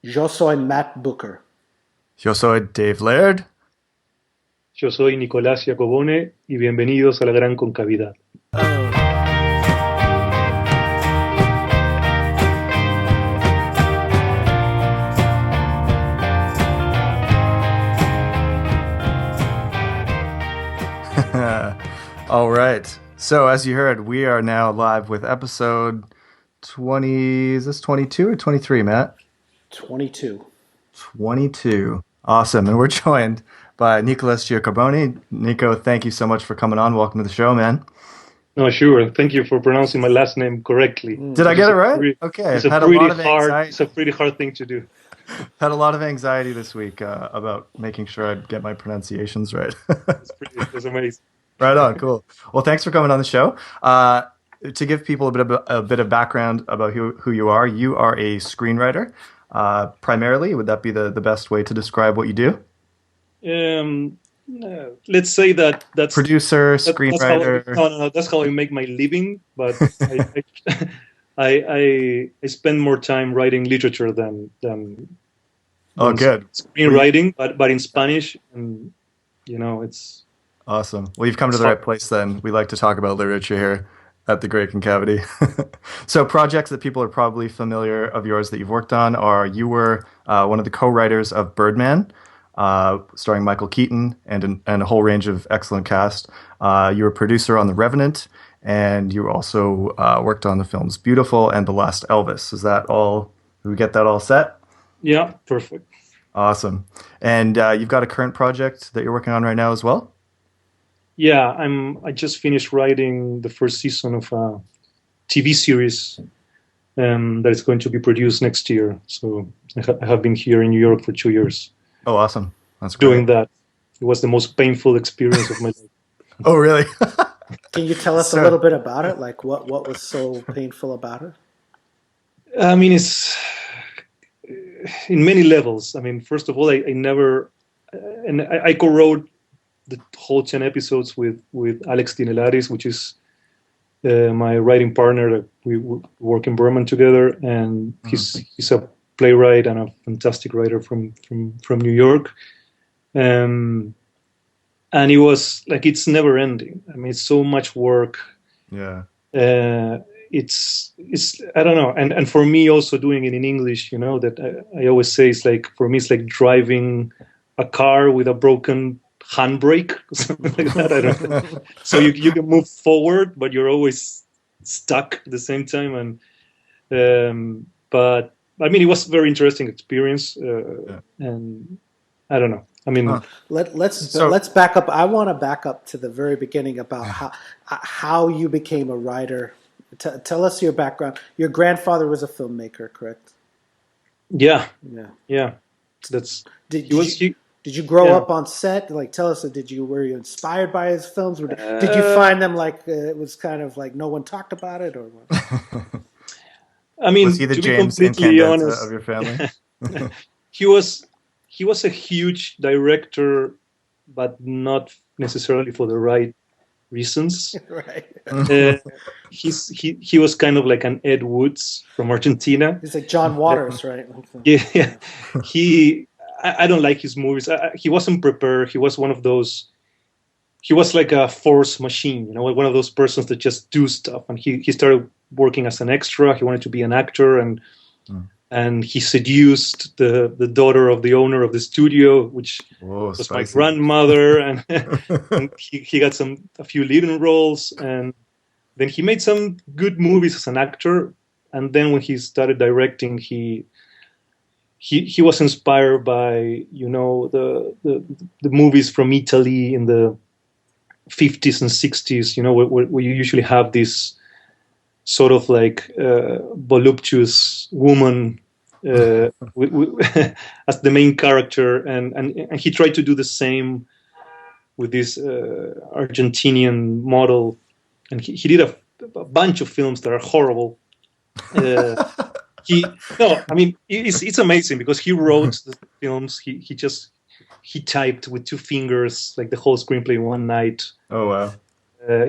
Yo soy Matt Booker. Yo soy Dave Laird. Yo soy Nicolas Giacobone y bienvenidos a la Gran Concavidad. All right. So as you heard, we are now live with episode 20. Is this 22 or 23, Matt? 22. 22. Awesome. And we're joined by Nicolas Giacobone. Nico, thank you so much for coming on. Welcome to the show, man. No, sure. Thank you for pronouncing my last name correctly. Did I get it right? Okay. It's a pretty hard thing to do. Had a lot of anxiety this week about making sure I get my pronunciations right. It's amazing. Right on. Cool. Well, thanks for coming on the show. To give people a bit of background about who you are a screenwriter. Primarily, would that be the best way to describe what you do? Let's say that's producer, screenwriter. That's how I make my living. But I spend more time writing literature than good screenwriting, but in Spanish, and it's awesome. Well, you've come to the right place. Then we like to talk about literature here at the Great Concavity. So projects that people are probably familiar of yours that you've worked on are you were one of the co-writers of Birdman, starring Michael Keaton and a whole range of excellent cast. You were a producer on The Revenant, and you also worked on the films Beautiful and The Last Elvis. Is that all? Did we get that all set? Yeah, perfect. Awesome. And you've got a current project that you're working on right now as well? Yeah, I just finished writing the first season of a TV series that is going to be produced next year. So I have been here in New York for 2 years. Oh, awesome. That's great. Doing that. It was the most painful experience of my life. Oh, really? Can you tell us a little bit about it? Like what was so painful about it? I mean, it's in many levels. I mean, first of all, I never, and I co-wrote the whole 10 episodes with Alex Dinelaris, which is my writing partner. We work in Birdman together, and he's a playwright and a fantastic writer from New York. And it was like, it's never ending. I mean, it's so much work. Yeah. It's I don't know. And for me also doing it in English, that I always say it's like, for me, it's like driving a car with a broken handbrake, something like that. I don't know. So you can move forward, but you're always stuck at the same time. And but I mean, it was a very interesting experience. And I don't know. I mean, let's back up. I want to back up to the very beginning about how you became a writer. Tell us your background. Your grandfather was a filmmaker, correct? Yeah. Did you grow up on set? Like, tell us, were you inspired by his films? Or did you find them like it was kind of like no one talked about it, or what? I mean, was he the to James be completely honest, of your family? he was a huge director, but not necessarily for the right reasons. Right. He was kind of like an Ed Woods from Argentina. He's like John Waters, right? Yeah. I don't like his movies. He wasn't prepared. He was one of those. He was like a force machine, one of those persons that just do stuff. And he started working as an extra. He wanted to be an actor, and he seduced the daughter of the owner of the studio, which was spicy. My grandmother, and, and he got a few leading roles, and then he made some good movies as an actor. And then when he started directing, he was inspired by the movies from Italy in the 50s and 60s, where you usually have this sort of like voluptuous woman as the main character, and he tried to do the same with this Argentinian model, and he did a bunch of films that are horrible. It's amazing because he wrote the films. He typed with 2 fingers like the whole screenplay one night. Oh wow!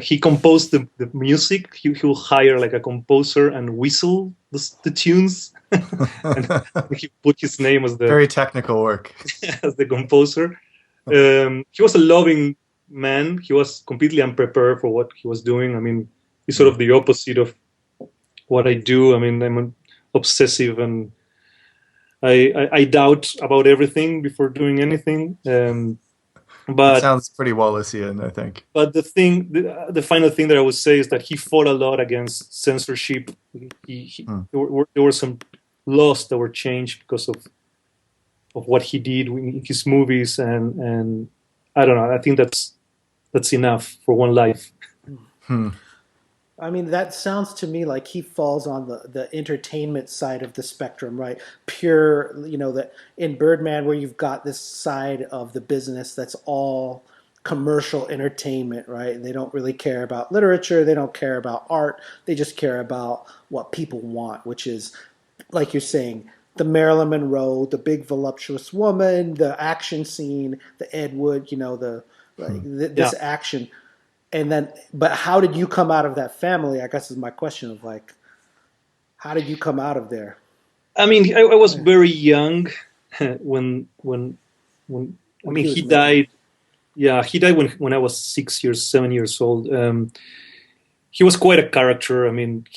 He composed the music. He will hire like a composer and whistle the tunes, and he put his name as the Very technical work. as the composer. He was a loving man. He was completely unprepared for what he was doing. I mean, he's sort of the opposite of what I do. I mean, I'm obsessive and I doubt about everything before doing anything. But it sounds pretty Wallacean, I think. But the final thing that I would say is that he fought a lot against censorship. There were some laws that were changed because of what he did in his movies, and I don't know. I think that's enough for one life. I mean, that sounds to me like he falls on the entertainment side of the spectrum, right? Pure, in Birdman, where you've got this side of the business that's all commercial entertainment, right? And they don't really care about literature. They don't care about art. They just care about what people want, which is, like you're saying, the Marilyn Monroe, the big voluptuous woman, the action scene, the Ed Wood, this action. And then, but how did you come out of that family? I guess is my question of like, how did you come out of there? I mean, I was very young when he died. Yeah, he died when I was 7 years old. He was quite a character. I mean,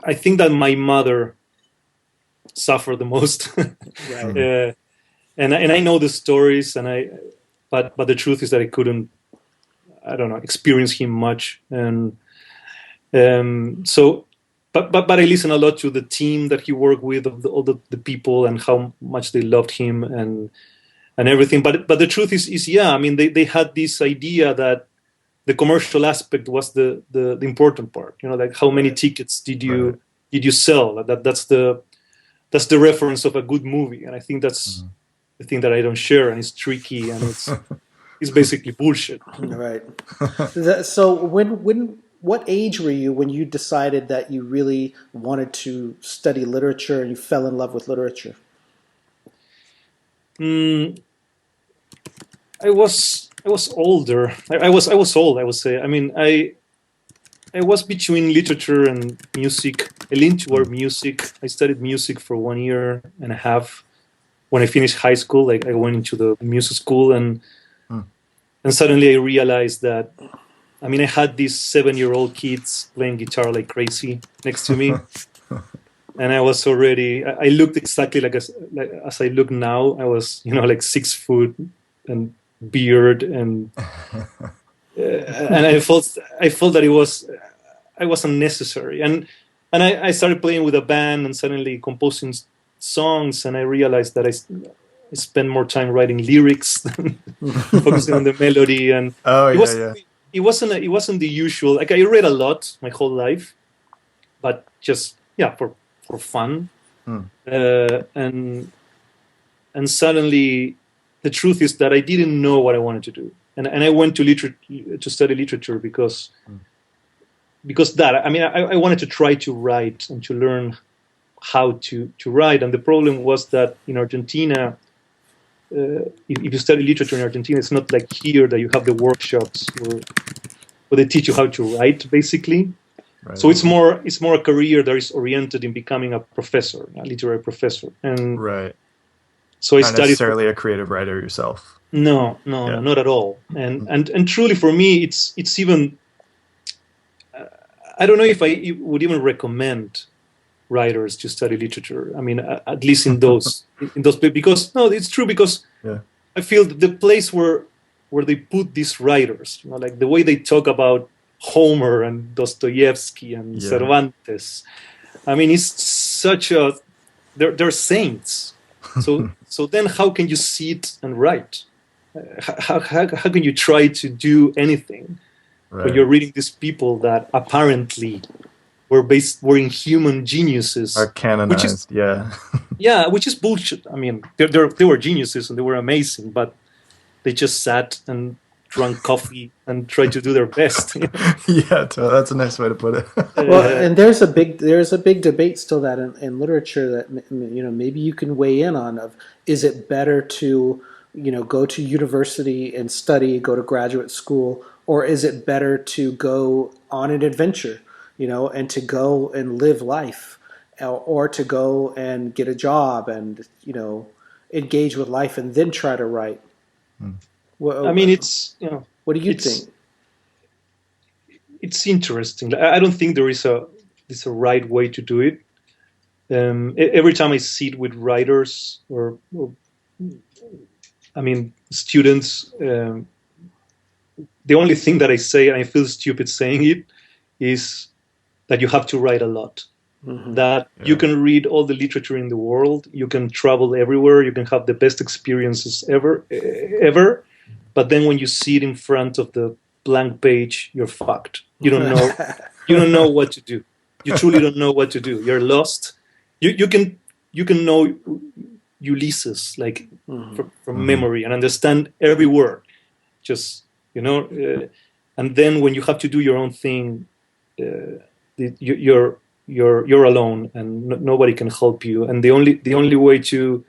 I think that my mother suffered the most. Right. And I know the stories, but the truth is that I couldn't, I don't know, experience him much, and so, but I listen a lot to the team that he worked with, of all the people, and how much they loved him and everything. But the truth is, yeah, I mean, they had this idea that the commercial aspect was the important part. Like how many tickets did you sell? That's the reference of a good movie, and I think that's the thing that I don't share, and it's tricky, and it's basically bullshit. Right. So what age were you when you decided that you really wanted to study literature and you fell in love with literature? I was older. I was old, I would say. I mean, I was between literature and music. I leaned toward music. I studied music for 1 year and a half. When I finished high school, like I went into the music school, and suddenly I realized that, I mean, I had these 7-year-old kids playing guitar like crazy next to me. And I was already, I looked exactly like as I look now. I was, like 6 foot and beard, and I felt that I was unnecessary. And I started playing with a band and suddenly composing songs, and I realized that I spend more time writing lyrics than focusing on the melody. And it wasn't the usual. Like, I read a lot my whole life, but just for fun. And suddenly the truth is that I didn't know what I wanted to do, and I went to study literature because that, I mean, I wanted to try to write and to learn how to write. And the problem was that in Argentina, if you study literature in Argentina, it's not like here that you have the workshops where they teach you how to write, basically. Right. So it's more a career that is oriented in becoming a professor, a literary professor. And right. So I not studied necessarily a creative writer yourself. No, not at all. And truly, for me, it's even. I don't know if I would even recommend writers to study literature. I mean, at least in those because it's true, because I feel that the place where they put these writers, like the way they talk about Homer and Dostoevsky and Cervantes. I mean, it's such a they're saints. So then how can you sit and write? How can you try to do anything when you're reading these people that apparently were inhuman geniuses, are canonized? Which is bullshit. I mean, they were geniuses and they were amazing, but they just sat and drank coffee and tried to do their best. Yeah, that's a nice way to put it. Well, and there's a big debate still that in literature that maybe you can weigh in on, of is it better to go to university and study, go to graduate school, or is it better to go on an adventure, and to go and live life, or to go and get a job and engage with life and then try to write? I mean, what do you think? It's interesting. I don't think there's a right way to do it. Every time I sit with writers or students, the only thing that I say, and I feel stupid saying it, is that you have to write a lot. Mm-hmm. That you can read all the literature in the world, you can travel everywhere, you can have the best experiences ever. But then when you sit in front of the blank page, you're fucked. You don't know. You don't know what to do. You truly don't know what to do. You're lost. You can know Ulysses from memory and understand every word. Just and then when you have to do your own thing, you're alone and nobody can help you. And the only way to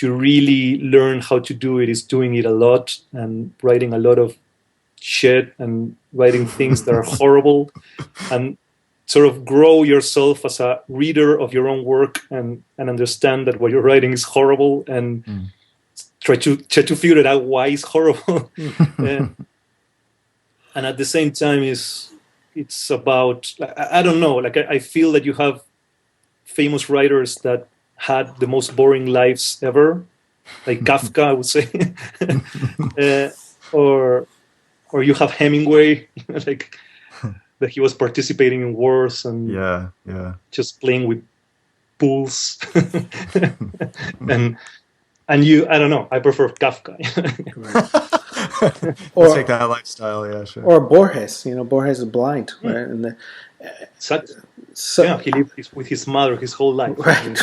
really learn how to do it is doing it a lot and writing a lot of shit and writing things that are horrible, and sort of grow yourself as a reader of your own work and understand that what you're writing is horrible and try to figure it out why it's horrible. And at the same time it's about, I don't know, I feel that you have famous writers that had the most boring lives ever, like Kafka, I would say. Or you have Hemingway, that he was participating in wars and just playing with bulls. and I don't know, I prefer Kafka. Or take that lifestyle, yeah, sure. Or Borges, Borges is blind, right? And he lived with his mother his whole life, right.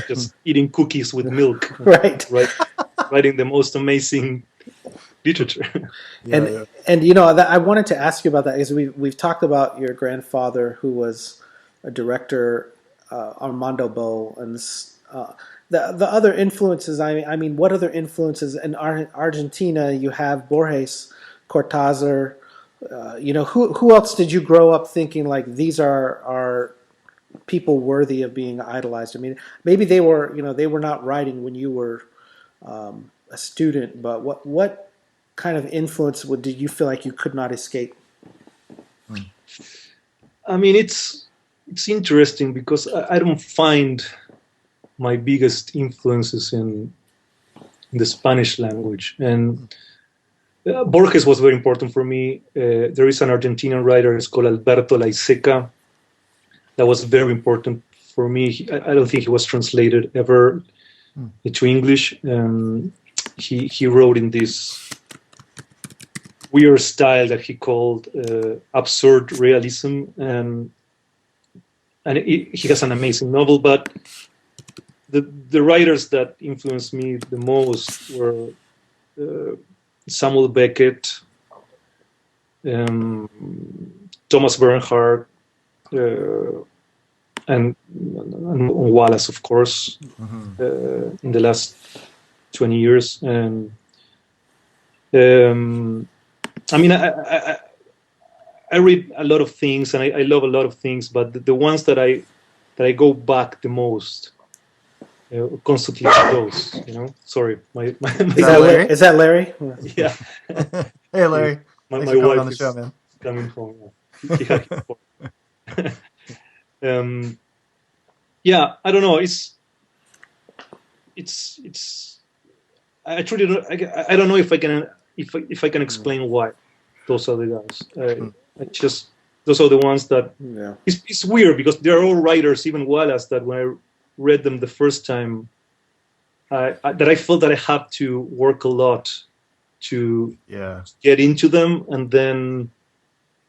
Just eating cookies with milk, right? Writing the most amazing literature. And I wanted to ask you about that, because we've talked about your grandfather, who was a director, Armando Bo, and the other influences. I mean, what other influences in Argentina? You have Borges, Cortázar. Who else did you grow up thinking like these are people worthy of being idolized? I mean, maybe they were not writing when you were a student, but what kind of influence did you feel like you could not escape? I mean, it's interesting because I don't find my biggest influences in the Spanish language, and Borges was very important for me. There is an Argentinian writer, it's called Alberto Laiseca, that was very important for me. I don't think he was translated ever into English. He wrote in this weird style that he called absurd realism, and he has an amazing novel. But the writers that influenced me the most were Samuel Beckett, Thomas Bernhard, and Wallace, of course, in the last 20 years. And I mean, I read a lot of things, and I love a lot of things, but the ones that I go back the most constantly to those. Sorry, my is that Larry? Yeah. Hey, Larry. My Thanks for coming wife on the show, man. Coming home. He had yeah, I don't know. It's. I truly don't. I don't know if I can explain why those are the guys. I just those are the ones that. Yeah. It's weird because they're all writers, even Wallace, that when I read them the first time, that I felt that I had to work a lot to get into them, and then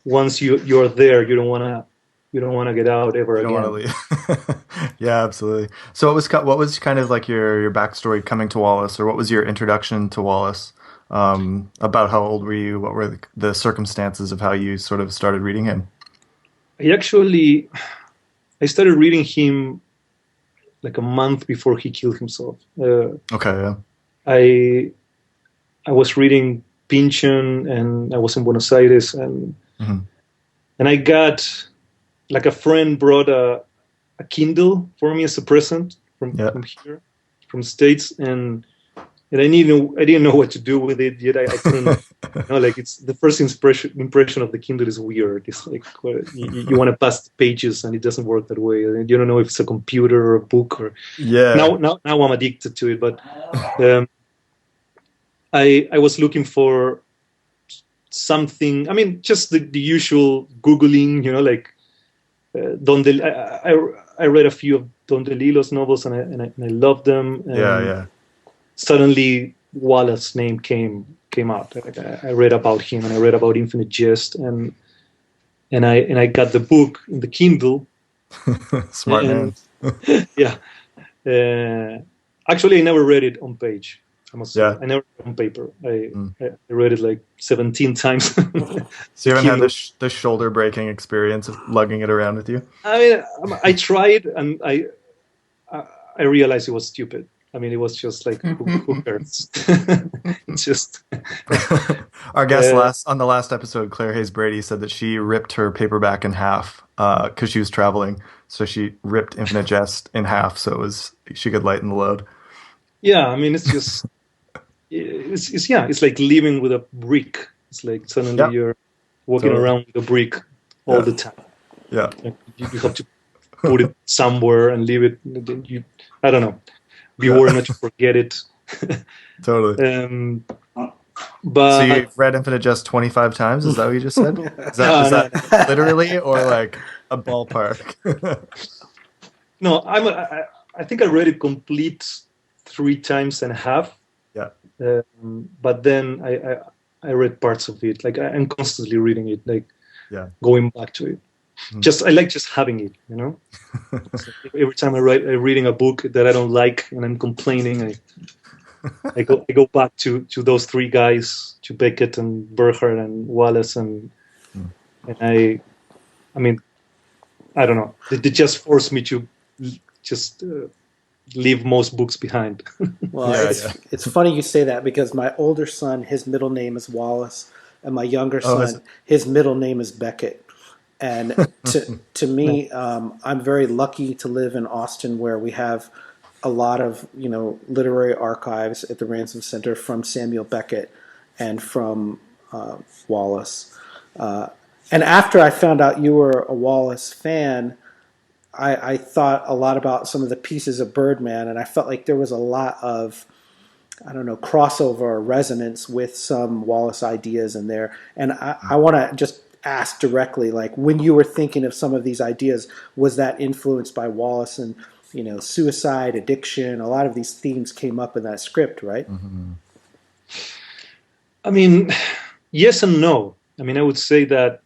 once you're there, you don't want to get out ever again. You don't want to leave. Yeah, absolutely. So what was kind of like your backstory coming to Wallace, or what was your introduction to Wallace? About how old were you? What were the circumstances of how you sort of started reading him? I started reading him like a month before he killed himself. Okay, yeah. I was reading Pynchon, and I was in Buenos Aires, and I got, like, a friend brought a Kindle for me as a present from here, from States, and I didn't know what to do with it yet. I couldn't, like, it's the first impression of the Kindle is weird. It's like, you want to pass the pages, and it doesn't work that way. And you don't know if it's a computer or a book or. Now I'm addicted to it, but I was looking for something. I mean, just the usual Googling, like Don I read a few of Don DeLillo's novels, and I loved them. Suddenly, Wallace's name came out. I read about him, and I read about Infinite Jest, and I got the book in the Kindle. Smart man. Yeah. Actually, I never read it on page. I must say. I never read it on paper. I read it like 17 times. So you haven't had the shoulder-breaking experience of lugging it around with you? I mean, I tried, and I realized it was stupid. I mean, it was just like, who cares? It's just. Our guest on the last episode, Claire Hayes Brady, said that she ripped her paperback in half because she was traveling. So she ripped Infinite Jest in half so she could lighten the load. Yeah, I mean, it's just. It's like living with a brick. It's like suddenly you're walking around with a brick all the time. Yeah. Like you have to put it somewhere and leave it. I don't know. Be worried not to forget it. Totally. But so you've read Infinite Jest 25 times? Is that what you just said? Is that literally or like a ballpark? No, I think I read it complete 3 times and a half. Yeah. But then I read parts of it. Like I'm constantly reading it, like going back to it. I like just having it, So every time I'm reading a book that I don't like and I'm complaining, I go back to those 3 guys, to Beckett and Berger and Wallace, and I mean, I don't know. They just force me to just leave most books behind. Well, it's funny you say that, because my older son, his middle name is Wallace, and my younger son, his middle name is Beckett. And to me, I'm very lucky to live in Austin, where we have a lot of literary archives at the Ransom Center from Samuel Beckett and from Wallace. And after I found out you were a Wallace fan, I thought a lot about some of the pieces of Birdman, and I felt like there was a lot of, I don't know, crossover or resonance with some Wallace ideas in there. And I want to just ask directly, like, when you were thinking of some of these ideas, was that influenced by Wallace? And suicide, addiction, a lot of these themes came up in that script, right? I mean, yes and no. I mean, I would say that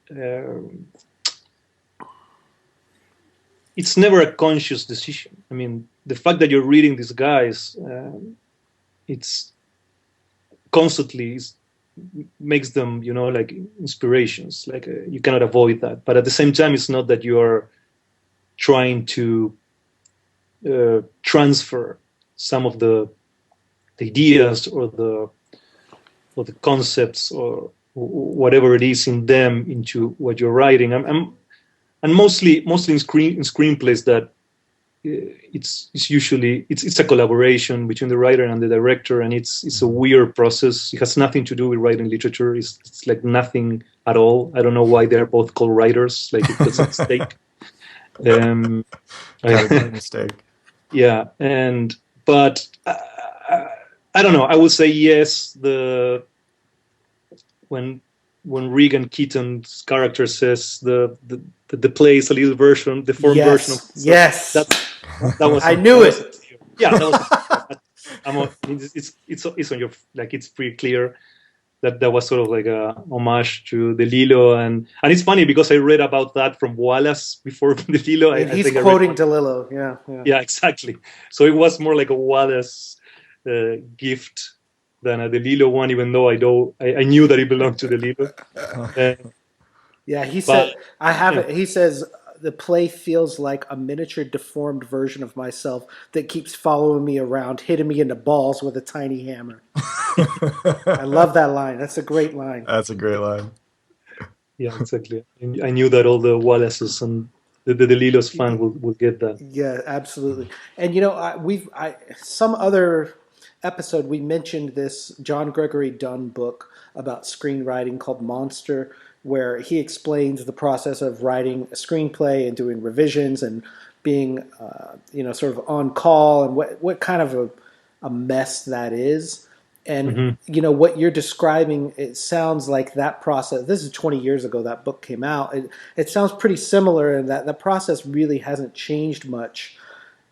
it's never a conscious decision. I mean, the fact that you're reading these guys, it's constantly makes them, like inspirations. Like you cannot avoid that. But at the same time, it's not that you are trying to transfer some of the ideas or the concepts or whatever it is in them into what you're writing. And mostly in screenplays that it's usually it's a collaboration between the writer and the director, and it's a weird process. It has nothing to do with writing literature. It's like nothing at all. I don't know why they're both called writers. Like it was a mistake. Mistake. Yeah, but I don't know. I would say yes. When Regan Keaton's character says the play is a little version, the form version of that was. I knew it. Yeah, that was. It's on your, like, it's pretty clear that was sort of like a homage to DeLillo, and it's funny because I read about that from Wallace before DeLillo. He's quoting DeLillo. Yeah, exactly. So it was more like a Wallace gift than a DeLillo one, even though I knew that it belonged to DeLillo. He said, I have it. He says, the play feels like a miniature deformed version of myself that keeps following me around, hitting me in the balls with a tiny hammer. I love that line. That's a great line. That's a great line. Yeah, exactly. And I knew that all the Wallaces and the Lilos fan will get that. Yeah, absolutely. And some other episode we mentioned this John Gregory Dunn book about screenwriting called Monster, where he explains the process of writing a screenplay and doing revisions and being sort of on call, and what kind of a mess that is. And what you're describing, it sounds like that process. This is 20 years ago that book came out. It sounds pretty similar in that the process really hasn't changed much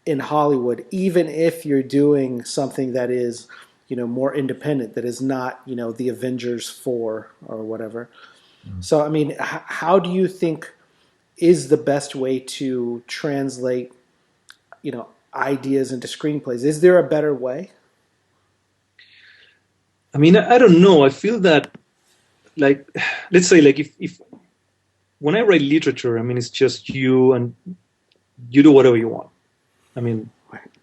in Hollywood, even if you're doing something that is, more independent, that is not, the Avengers 4 or whatever. So, I mean, how do you think is the best way to translate, ideas into screenplays? Is there a better way? I mean, I don't know. I feel that, like, let's say, like, if when I write literature, I mean, it's just you and you do whatever you want. I mean,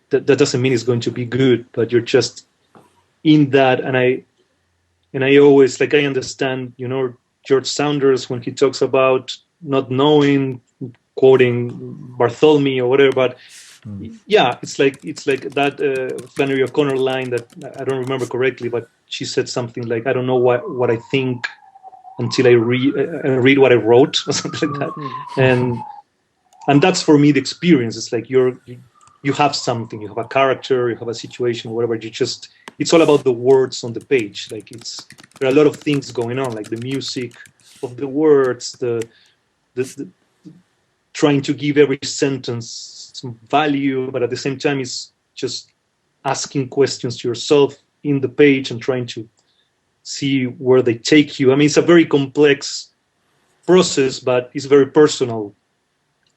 that doesn't mean it's going to be good, but you're just in that. And I always, like, I understand, George Saunders when he talks about not knowing, quoting Bartholomew or whatever, but yeah, it's like that Flannery O'Connor line that I don't remember correctly, but she said something like, "I don't know what I think until I read what I wrote," or something like that. And that's for me the experience. It's like you have something, you have a character, you have a situation, whatever. It's all about the words on the page. Like there are a lot of things going on, like the music of the words, the trying to give every sentence some value, but at the same time, it's just asking questions to yourself in the page and trying to see where they take you. I mean, it's a very complex process, but it's very personal,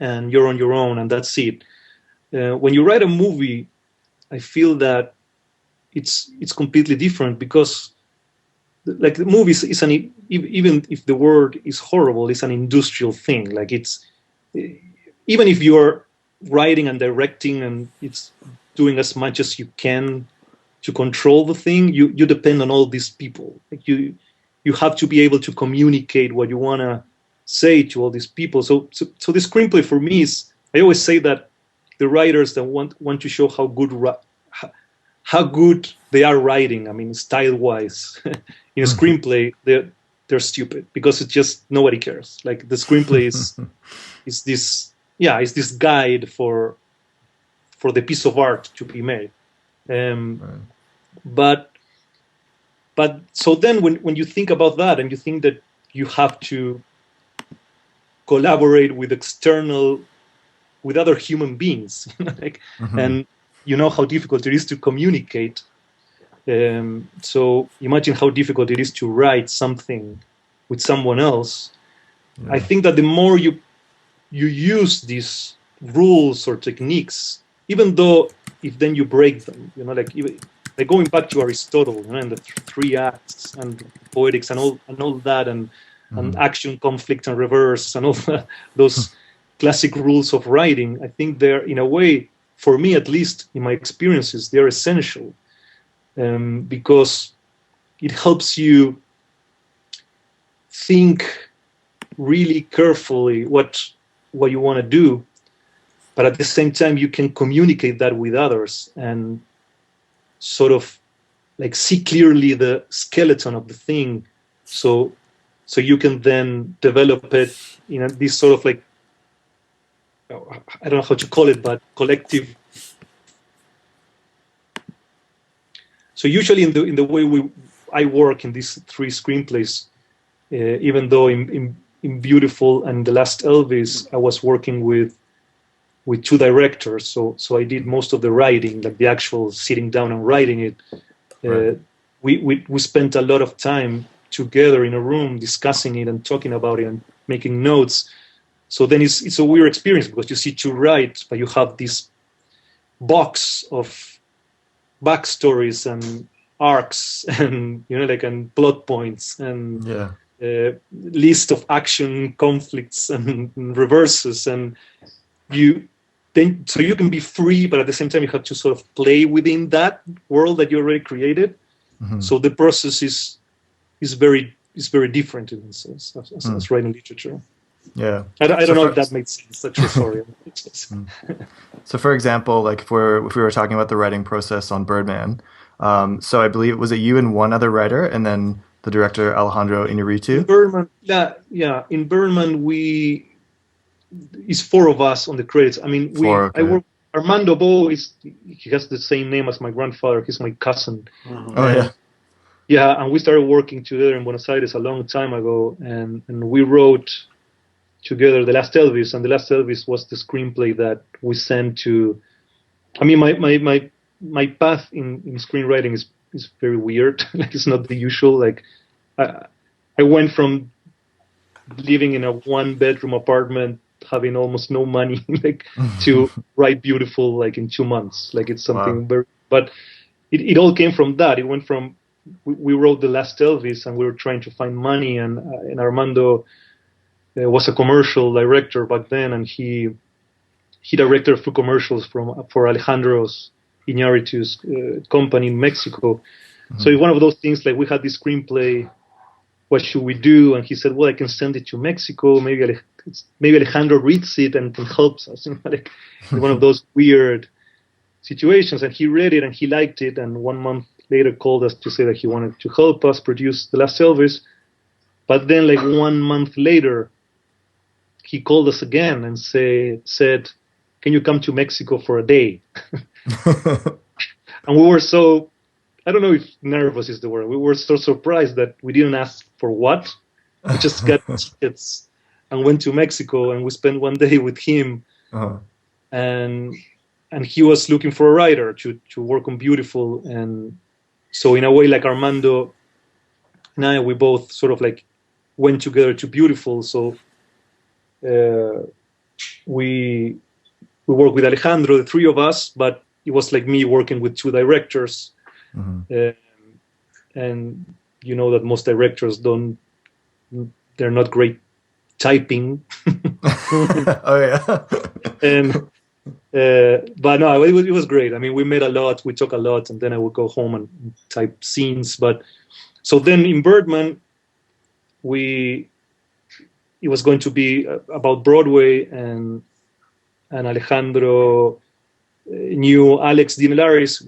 and you're on your own, and that's it. When you write a movie, I feel that it's completely different because, like, the movie is even if the word is horrible, it's an industrial thing. Like, it's even if you're writing and directing and it's doing as much as you can to control the thing, you depend on all these people. Like you have to be able to communicate what you want to say to all these people. So the screenplay for me is, I always say that the writers that want to show how good they are writing, I mean, style wise, in a screenplay, they're stupid because it's just nobody cares. Like the screenplay is this guide for the piece of art to be made. But so then when you think about that and you think that you have to collaborate with other human beings, and you know how difficult it is to communicate. So imagine how difficult it is to write something with someone else. Yeah. I think that the more you use these rules or techniques, even though if then you break them, like going back to Aristotle, and the three acts and poetics and all that, and action, conflict, and reverse, and all those classic rules of writing. I think they're, in a way, for me at least, in my experiences, they're essential, because it helps you think really carefully what you want to do, but at the same time you can communicate that with others and sort of like see clearly the skeleton of the thing, so you can then develop it in this sort of like, I don't know how to call it, but collective. So usually in the way I work in these three screenplays, even though in Beautiful and The Last Elvis, I was working with two directors, so I did most of the writing, like the actual sitting down and writing it. Right. We spent a lot of time together in a room discussing it and talking about it and making notes. So then it's a weird experience because you sit to write, but you have this box of backstories and arcs and and plot points and list of action conflicts and reverses, and so you can be free, but at the same time you have to sort of play within that world that you already created. So the process is very different in a sense as writing literature. Yeah. I don't know if that makes sense. That's true story. So, for example, like if we were talking about the writing process on Birdman, so I believe was it you and one other writer, and then the director Alejandro Inarritu? In Birdman, in Birdman it's four of us on the credits. I mean, I work. Armando Bo he has the same name as my grandfather. He's my cousin. And we started working together in Buenos Aires a long time ago, and we wrote together The Last Elvis, and The Last Elvis was the screenplay that we sent to. I mean, my path in screenwriting is very weird. Like, it's not the usual. Like, I went from living in a 1-bedroom apartment, having almost no money, like, to write beautiful, like, in 2 months. Like, it's something very. But it all came from that. It went from we wrote The Last Elvis, and we were trying to find money, and Armando was a commercial director back then, and he directed a few commercials for Alejandro Iñárritu's company in Mexico. So it's one of those things, like, we had this screenplay, what should we do? And he said, well, I can send it to Mexico. Maybe Alejandro reads it and helps us. Like, one of those weird situations. And he read it and he liked it. And 1 month later called us to say that he wanted to help us produce The Last Elvis. But then, like, 1 month later, he called us again and said, can you come to Mexico for a day? And we were so, I don't know if nervous is the word. We were so surprised that we didn't ask for what. We just got tickets and went to Mexico, and we spent 1 day with him. And he was looking for a writer to work on Beautiful. And so in a way, like, Armando and I, we both sort of like went together to Beautiful. So we worked with Alejandro, the three of us, but it was like me working with 2 directors. And you know that most directors they're not great typing. But no, it was great. I mean, we met a lot, we talked a lot, and then I would go home and type scenes. But so then in Birdman, it was going to be about Broadway, and Alejandro knew Alex Dinelaris,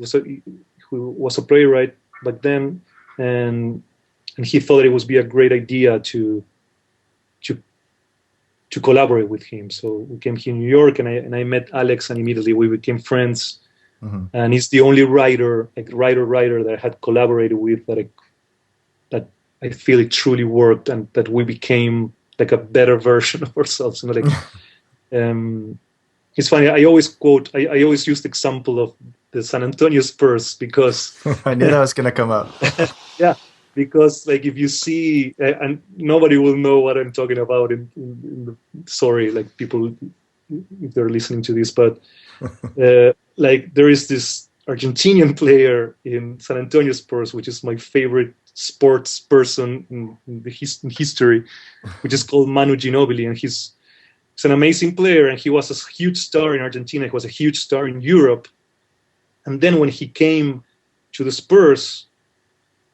who was a playwright back then, and he thought it would be a great idea to collaborate with him. So we came here in New York, and I met Alex, and immediately we became friends. And he's the only writer that I had collaborated with that I feel it truly worked, and that we became like a better version of ourselves. Like, it's funny. I always use the example of the San Antonio Spurs, because I knew that was going to come up. Yeah, because, like, if you see, and nobody will know what I'm talking about. Sorry, like, people, if they're listening to this, but like, there is this Argentinian player in San Antonio Spurs, which is my favorite sports person in history, which is called Manu Ginobili, and he's an amazing player, and he was a huge star in Argentina. He was a huge star in Europe. And then when he came to the Spurs,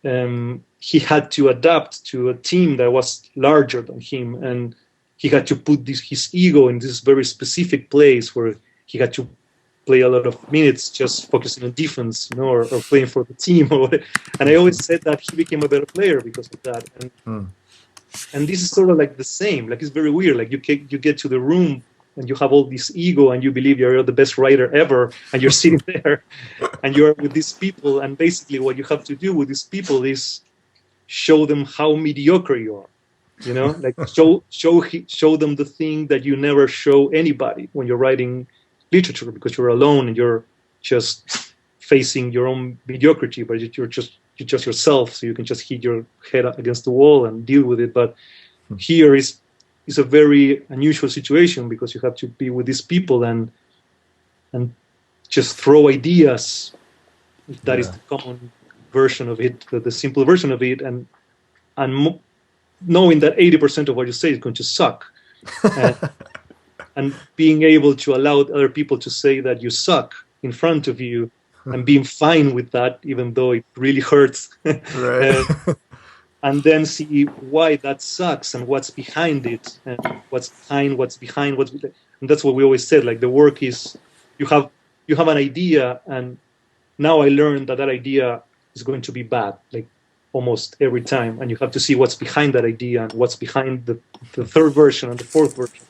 he had to adapt to a team that was larger than him, and he had to put his ego in this very specific place where he had to play a lot of minutes just focusing on defense, or playing for the team. And I always said that he became a better player because of that. And this is sort of like the same. Like, it's very weird. Like, you get to the room and you have all this ego and you believe you're the best writer ever, and you're sitting there and you're with these people, and basically what you have to do with these people is show them how mediocre you are. Like, show them the thing that you never show anybody when you're writing literature, because you're alone and you're just facing your own mediocrity, but you're just yourself, so you can just hit your head against the wall and deal with it. But here is a very unusual situation, because you have to be with these people and just throw ideas. That is the common version of it, the simple version of it, and knowing that 80% of what you say is going to suck, and being able to allow other people to say that you suck in front of you, and being fine with that, even though it really hurts. Right. And then see why that sucks and what's behind it, and what's behind. And that's what we always said. Like, the work is, you have an idea, and now I learned that idea is going to be bad, like almost every time, and you have to see what's behind that idea and what's behind the third version and the fourth version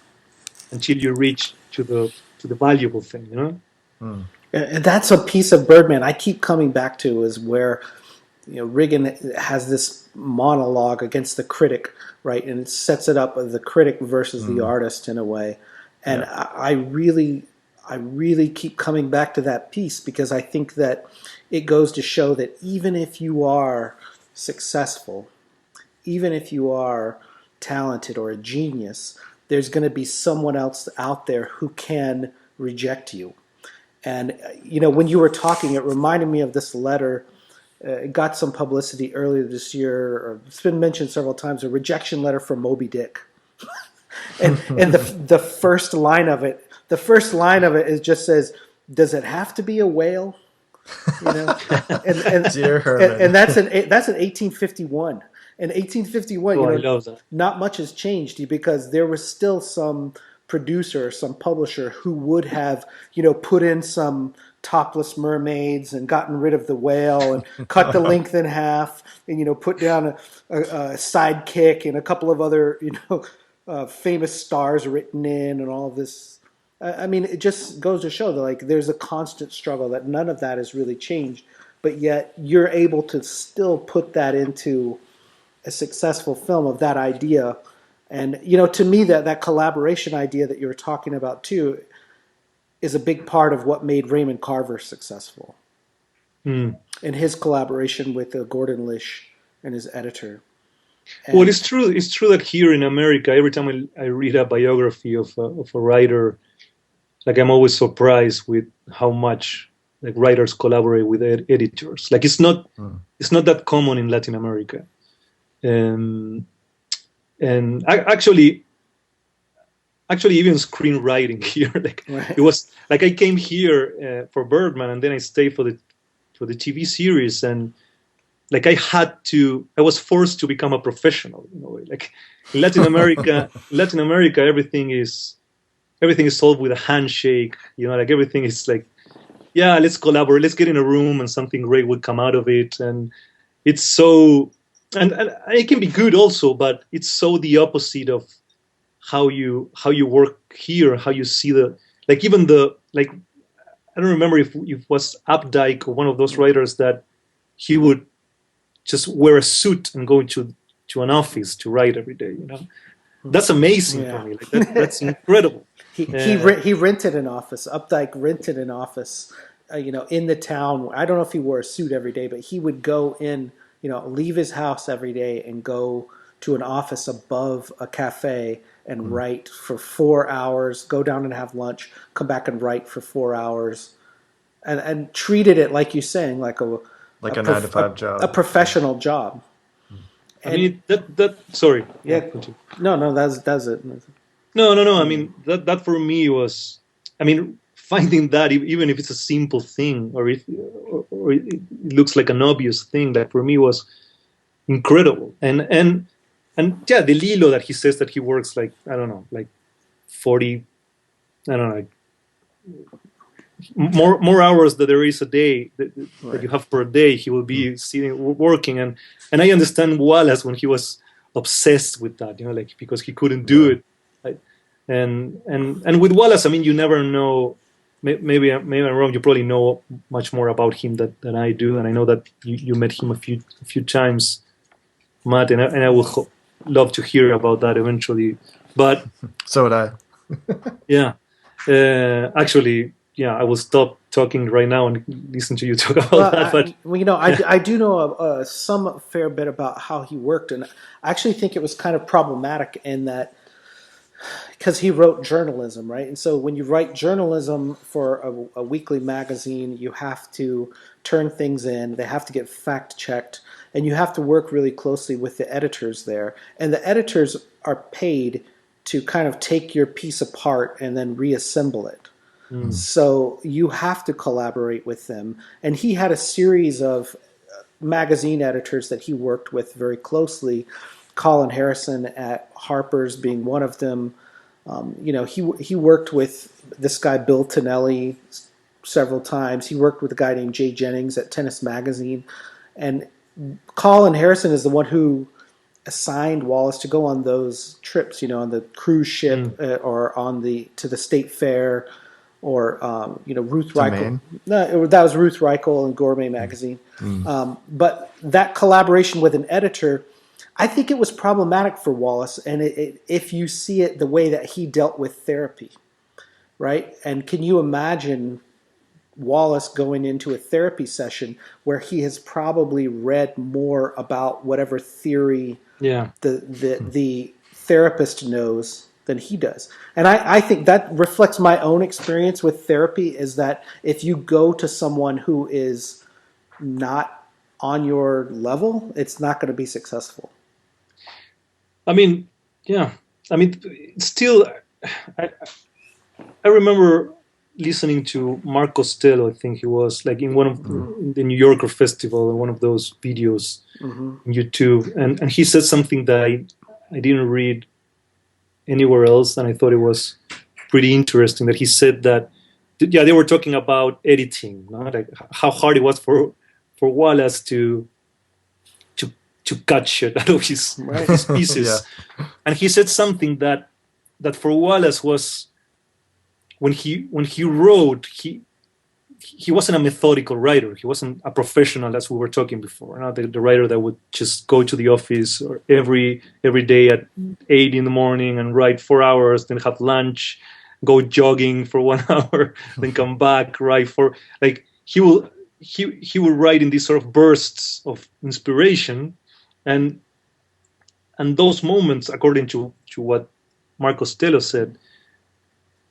until you reach to the valuable thing, you know. And that's a piece of Birdman I keep coming back to, is where, you know, Riggin has this monologue against the critic, right? And it sets it up as the critic versus the artist in a way. And I really keep coming back to that piece, because I think that it goes to show that even if you are successful, even if you are talented or a genius, there's going to be someone else out there who can reject you. And, you know, when you were talking, it reminded me of this letter. It got some publicity earlier this year, or it's been mentioned several times, a rejection letter from Moby Dick. and the first line of it is just says, "Does it have to be a whale?" You know, Dear Herman. and that's in 1851. In 1851, Oh, you I know, love that. not much has changed, because there was still some producer, some publisher who would have, you know, put in some topless mermaids and gotten rid of the whale and cut the length in half, and, you know, put down a sidekick and a couple of other, you know, famous stars written in, and all of this. I mean, it just goes to show that, like, there's a constant struggle, that none of that has really changed, but yet you're able to still put that into a successful film of that idea. And, you know, to me, that collaboration idea that you were talking about too is a big part of what made Raymond Carver successful. In his collaboration with Gordon Lish and his editor. And, well, it's true. It's true that here in America, every time I read a biography of a writer, like, I'm always surprised with how much, like, writers collaborate with editors. Like, it's not that common in Latin America. And actually even screenwriting here, like, right. It was like, I came here for Birdman, and then I stayed for the TV series, and, like, I was forced to become a professional, you know. Like, in Latin America, everything is solved with a handshake, you know. Like, everything is like, yeah, let's collaborate, let's get in a room, and something great would come out of it. And it's so, and it can be good also, but it's so the opposite of how you work here, how you see like, even like, I don't remember if it was Updike or one of those writers that he would just wear a suit and go to an office to write every day, you know. That's amazing for me. Like, that's incredible. He rented an office. Updike rented an office, you know, in the town. I don't know if he wore a suit every day, but he would go in, you know, leave his house every day and go to an office above a cafe and write for 4 hours, go down and have lunch, come back and write for 4 hours, and treated it, like you're saying, like a 9-to-5 job, a professional job. I mean, that sorry. Yeah. No, that's it. No. I mean, that for me was, I mean, finding that, even if it's a simple thing, or it looks like an obvious thing, that for me was incredible. And yeah, the Lilo that he says that he works, like, I don't know, like 40, I don't know, like more hours that there is a day that you have per day, he will be sitting working. And I understand Wallace when he was obsessed with that, you know, like, because he couldn't do it. Right? And with Wallace, I mean, you never know. Maybe I'm wrong. You probably know much more about him than I do, and I know that you met him a few times, Matt, and I would love to hear about that eventually. But so would I. Yeah, actually, yeah, I will stop talking right now and listen to you talk about that. But you know, I do know some fair bit about how he worked, and I actually think it was kind of problematic in that, because he wrote journalism, right? And so when you write journalism for a weekly magazine, you have to turn things in, they have to get fact checked, and you have to work really closely with the editors there. And the editors are paid to kind of take your piece apart and then reassemble it. So you have to collaborate with them. And he had a series of magazine editors that he worked with very closely. Colin Harrison at Harper's being one of them. He worked with this guy Bill Tonelli several times. He worked with a guy named Jay Jennings at Tennis Magazine, and Colin Harrison is the one who assigned Wallace to go on those trips, on the cruise ship or to the state fair, or Ruth Reichl. No, that was Ruth Reichl and Gourmet Magazine. But that collaboration with an editor, I think it was problematic for Wallace, and if you see it the way that he dealt with therapy, right? And can you imagine Wallace going into a therapy session where he has probably read more about whatever theory the therapist knows than he does? And I think that reflects my own experience with therapy, is that if you go to someone who is not on your level, it's not going to be successful. Still, I remember listening to Mark Costello. I think he was like in one of the New Yorker Festival, in one of those videos on YouTube, and he said something that I didn't read anywhere else, and I thought it was pretty interesting. That he said that they were talking about editing, like how hard it was for Wallace to cut shit out of his pieces. And he said something that for Wallace was, when he wrote, he wasn't a methodical writer. He wasn't a professional, as we were talking before. The writer that would just go to the office or every day at 8 in the morning and write 4 hours, then have lunch, go jogging for 1 hour, then come back, write for, like, he will write in these sort of bursts of inspiration, and those moments, according to what Mark Costello said,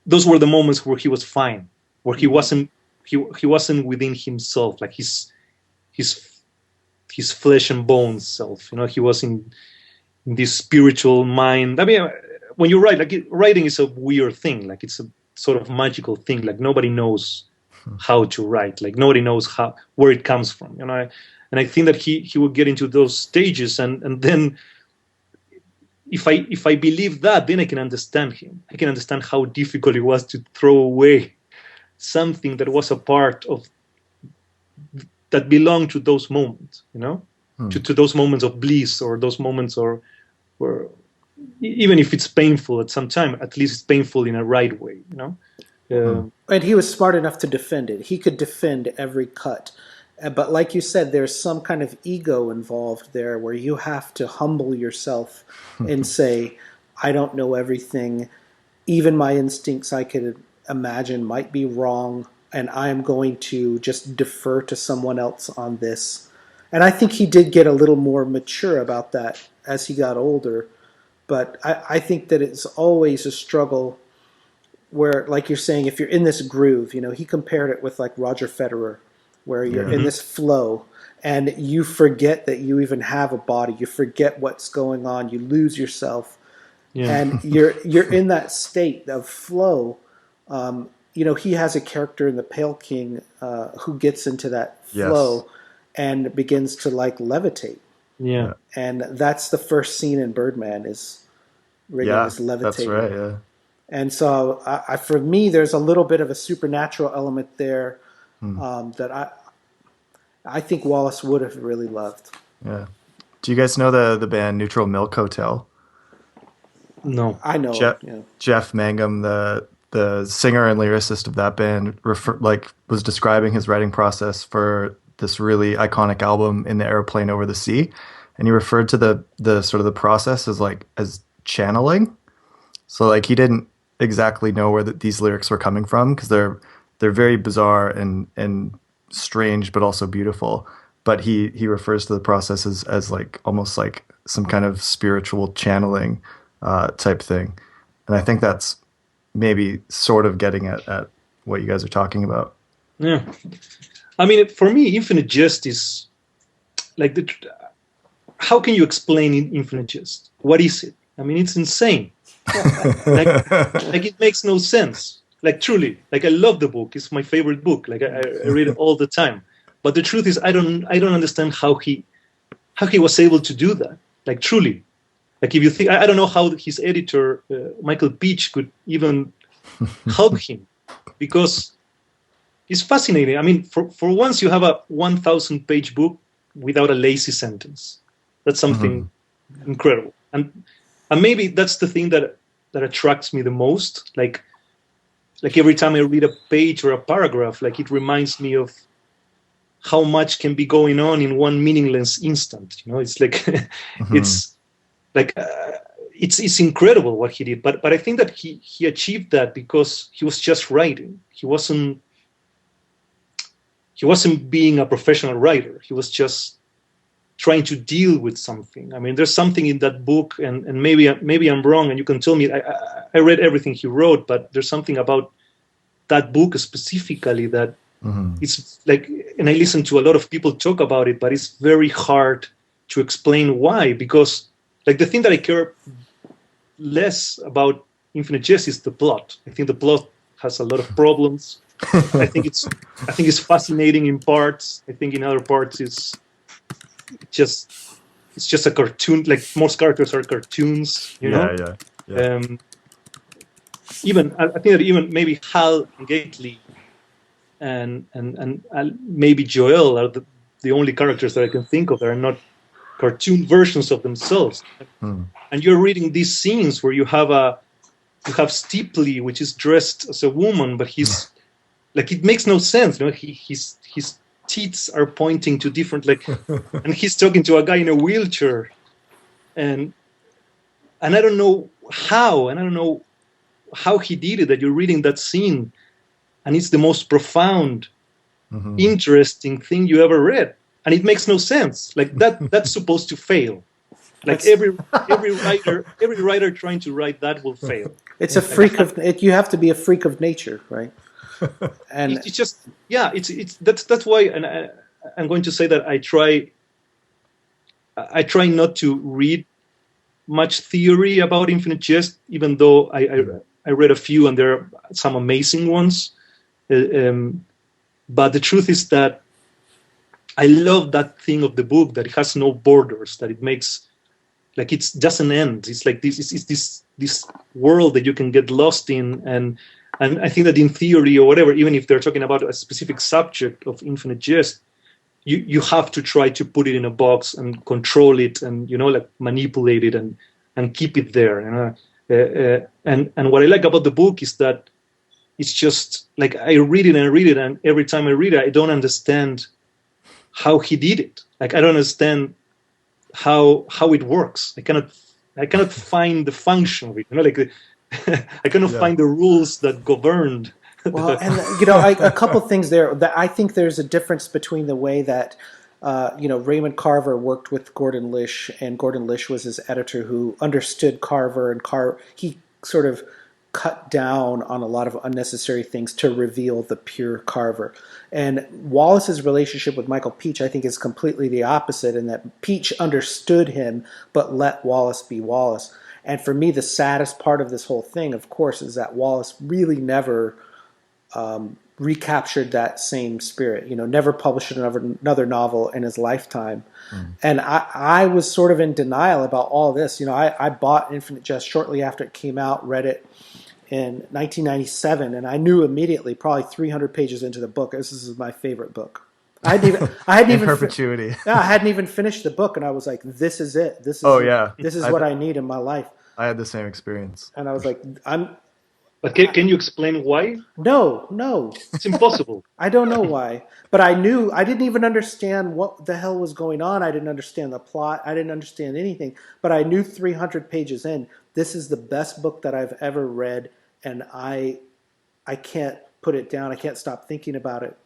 those were the moments where he was fine, where he wasn't within himself, like his flesh and bones self. He was in this spiritual mind. I mean, when you write, like, writing is a weird thing. Like, it's a sort of magical thing. Like, nobody knows how to write. Like, nobody knows where it comes from. And I think that he would get into those stages, and then if I believe that, then I can understand him. I can understand how difficult it was to throw away something that was a part of, that belonged to those moments, to those moments of bliss, or those moments where even if it's painful at some time, at least it's painful in a right way, And he was smart enough to defend it. He could defend every cut. But like you said, there's some kind of ego involved there where you have to humble yourself and say, I don't know everything. Even my instincts, I could imagine, might be wrong, and I'm going to just defer to someone else on this. And I think he did get a little more mature about that as he got older. But I think that it's always a struggle where, like you're saying, if you're in this groove, he compared it with like Roger Federer, where you're in this flow and you forget that you even have a body. You forget what's going on. You lose yourself. And you're in that state of flow. He has a character in The Pale King who gets into that flow and begins to like levitate. Yeah. And that's the first scene in Birdman, is Regan is levitating. That's right, yeah. And so for me, there's a little bit of a supernatural element there that I think Wallace would have really loved. Yeah. Do you guys know the band Neutral Milk Hotel? No. I know. Jeff Mangum, the singer and lyricist of that band, was describing his writing process for this really iconic album, In the Airplane Over the Sea, and he referred to the sort of the process as channeling. So like he didn't exactly know where these lyrics were coming from, because they're very bizarre and strange, but also beautiful. But he refers to the process as like almost like some kind of spiritual channeling type thing. And I think that's maybe sort of getting at what you guys are talking about. Yeah. I mean, for me, Infinite Jest is like how can you explain Infinite Jest? What is it? I mean, it's insane. like it makes no sense. Like truly, like I love the book. It's my favorite book. Like I read it all the time. But the truth is, I don't understand how he was able to do that. Like truly, like if you think, I don't know how his editor Michael Peach could even help him, because it's fascinating. I mean, for once you have a 1,000-page book without a lazy sentence. That's something incredible, and maybe that's the thing that attracts me the most. Like every time I read a page or a paragraph, like it reminds me of how much can be going on in one meaningless instant. You know, it's like it's like it's incredible what he did. But I think that he achieved that because he was just writing. He wasn't being a professional writer. He was just trying to deal with something. I mean, there's something in that book, and maybe I'm wrong, and you can tell me. I read everything he wrote, but there's something about that book specifically that it's like, and I listen to a lot of people talk about it, but it's very hard to explain why. Because like the thing that I care less about Infinite Jest is the plot. I think the plot has a lot of problems. I think it's fascinating in parts. I think in other parts it's just a cartoon. Like most characters are cartoons, you know. Yeah. Even I think that even maybe Hal and Gately and maybe Joel are the only characters that I can think of that are not cartoon versions of themselves. And you're reading these scenes where you have Steepley, which is dressed as a woman, but he's like, it makes no sense. You know, his teeth are pointing to different, like, and he's talking to a guy in a wheelchair, and I don't know how he did it. That you're reading that scene, and it's the most profound, interesting thing you ever read, and it makes no sense. Like that's supposed to fail. Like every writer trying to write that will fail. It's a freak of it. You have to be a freak of nature, right? And it's just, yeah, that's why, and I'm going to say that I try not to read much theory about Infinite Jest, even though I read a few, and there are some amazing ones. But the truth is that I love that thing of the book, that it has no borders, that it makes, like, it doesn't end. It's like this world that you can get lost in, and I think that in theory or whatever, even if they're talking about a specific subject of Infinite Jest, you have to try to put it in a box and control it, and, you know, like manipulate it and keep it there. You know? And what I like about the book is that it's just like I read it, and every time I read it, I don't understand how he did it. Like, I don't understand how it works. I cannot find the function of it. You know, like I cannot find the rules that governed. Well, and you know, a couple things there. That I think there's a difference between the way that Raymond Carver worked with Gordon Lish, and Gordon Lish was his editor, who understood Carver, and he sort of cut down on a lot of unnecessary things to reveal the pure Carver. And Wallace's relationship with Michael Peach, I think, is completely the opposite, in that Peach understood him but let Wallace be Wallace. And for me, the saddest part of this whole thing, of course, is that Wallace really never recaptured that same spirit. You know, never published another novel in his lifetime. And I was sort of in denial about all this. You know, I bought Infinite Jest shortly after it came out, read it in 1997, and I knew immediately, probably 300 pages into the book, this is my favorite book. I hadn't even perpetuity. I hadn't even finished the book, and I was like, "This is it. This is what I need in my life." I had the same experience, and I was like, But can you explain why? No, it's impossible. I don't know why, but I knew I didn't even understand what the hell was going on. I didn't understand the plot. I didn't understand anything. But I knew 300 pages in, this is the best book that I've ever read, and I can't put it down. I can't stop thinking about it.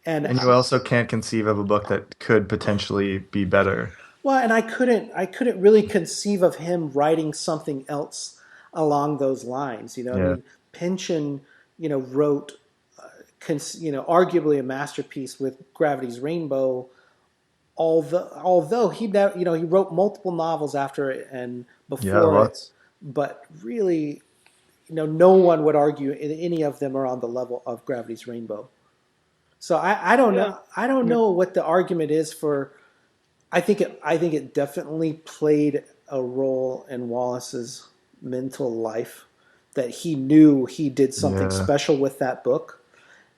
And you also can't conceive of a book that could potentially be better. Well, and I couldn't really conceive of him writing something else along those lines. You know, I mean, Pynchon, wrote, arguably a masterpiece with Gravity's Rainbow. Although he never, he wrote multiple novels after it and before it, but really, no one would argue any of them are on the level of Gravity's Rainbow. So I don't know. I don't know what the argument is for. I think it definitely played a role in Wallace's mental life, that he knew he did something special with that book,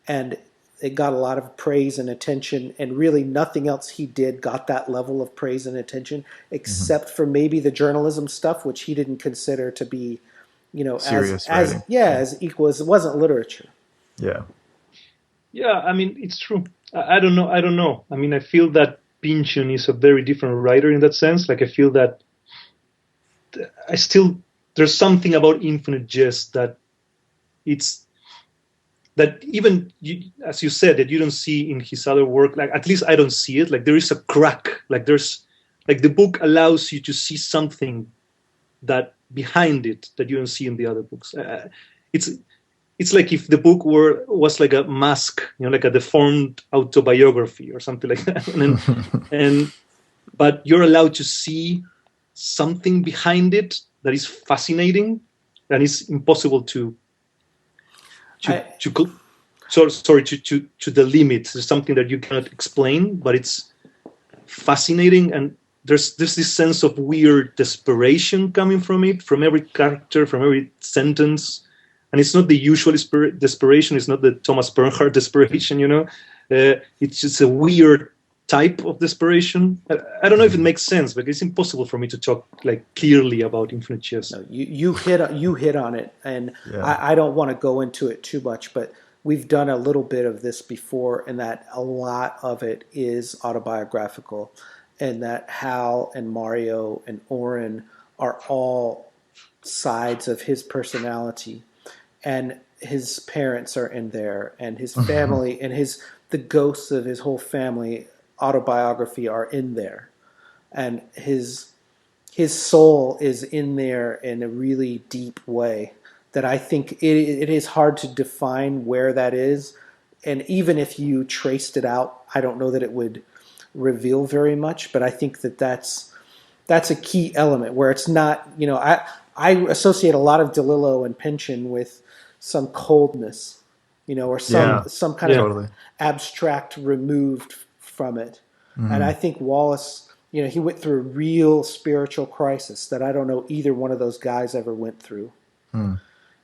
and it got a lot of praise and attention, and really nothing else he did got that level of praise and attention, except for maybe the journalism stuff, which he didn't consider to be, serious as equal as it wasn't literature. Yeah. Yeah, I mean, it's true. I don't know. I mean, I feel that Pynchon is a very different writer in that sense. Like, I feel that there's something about Infinite Jest that even as you said, that you don't see in his other work. Like, at least I don't see it. Like, there is a crack. Like, the book allows you to see something that behind it that you don't see in the other books. It's like if the book was like a mask, like a deformed autobiography or something like that. But you're allowed to see something behind it that is fascinating and is impossible to delimit. There's something that you cannot explain, but it's fascinating, and there's this sense of weird desperation coming from it, from every character, from every sentence. And it's not the usual desperation. It's not the Thomas Bernhard desperation, It's just a weird type of desperation. I don't know if it makes sense, but it's impossible for me to talk like clearly about Infinite Jest. No, you hit on it, and I don't want to go into it too much, but we've done a little bit of this before, and that a lot of it is autobiographical, and that Hal and Mario and Oren are all sides of his personality. And his parents are in there, and his family, and the ghosts of his whole family autobiography are in there, and his soul is in there in a really deep way that I think it is hard to define where that is, and even if you traced it out, I don't know that it would reveal very much. But I think that's a key element where it's not. I associate a lot of DeLillo and Pynchon with some coldness, or some kind of abstract removed from it. Mm-hmm. And I think Wallace, he went through a real spiritual crisis that I don't know either one of those guys ever went through.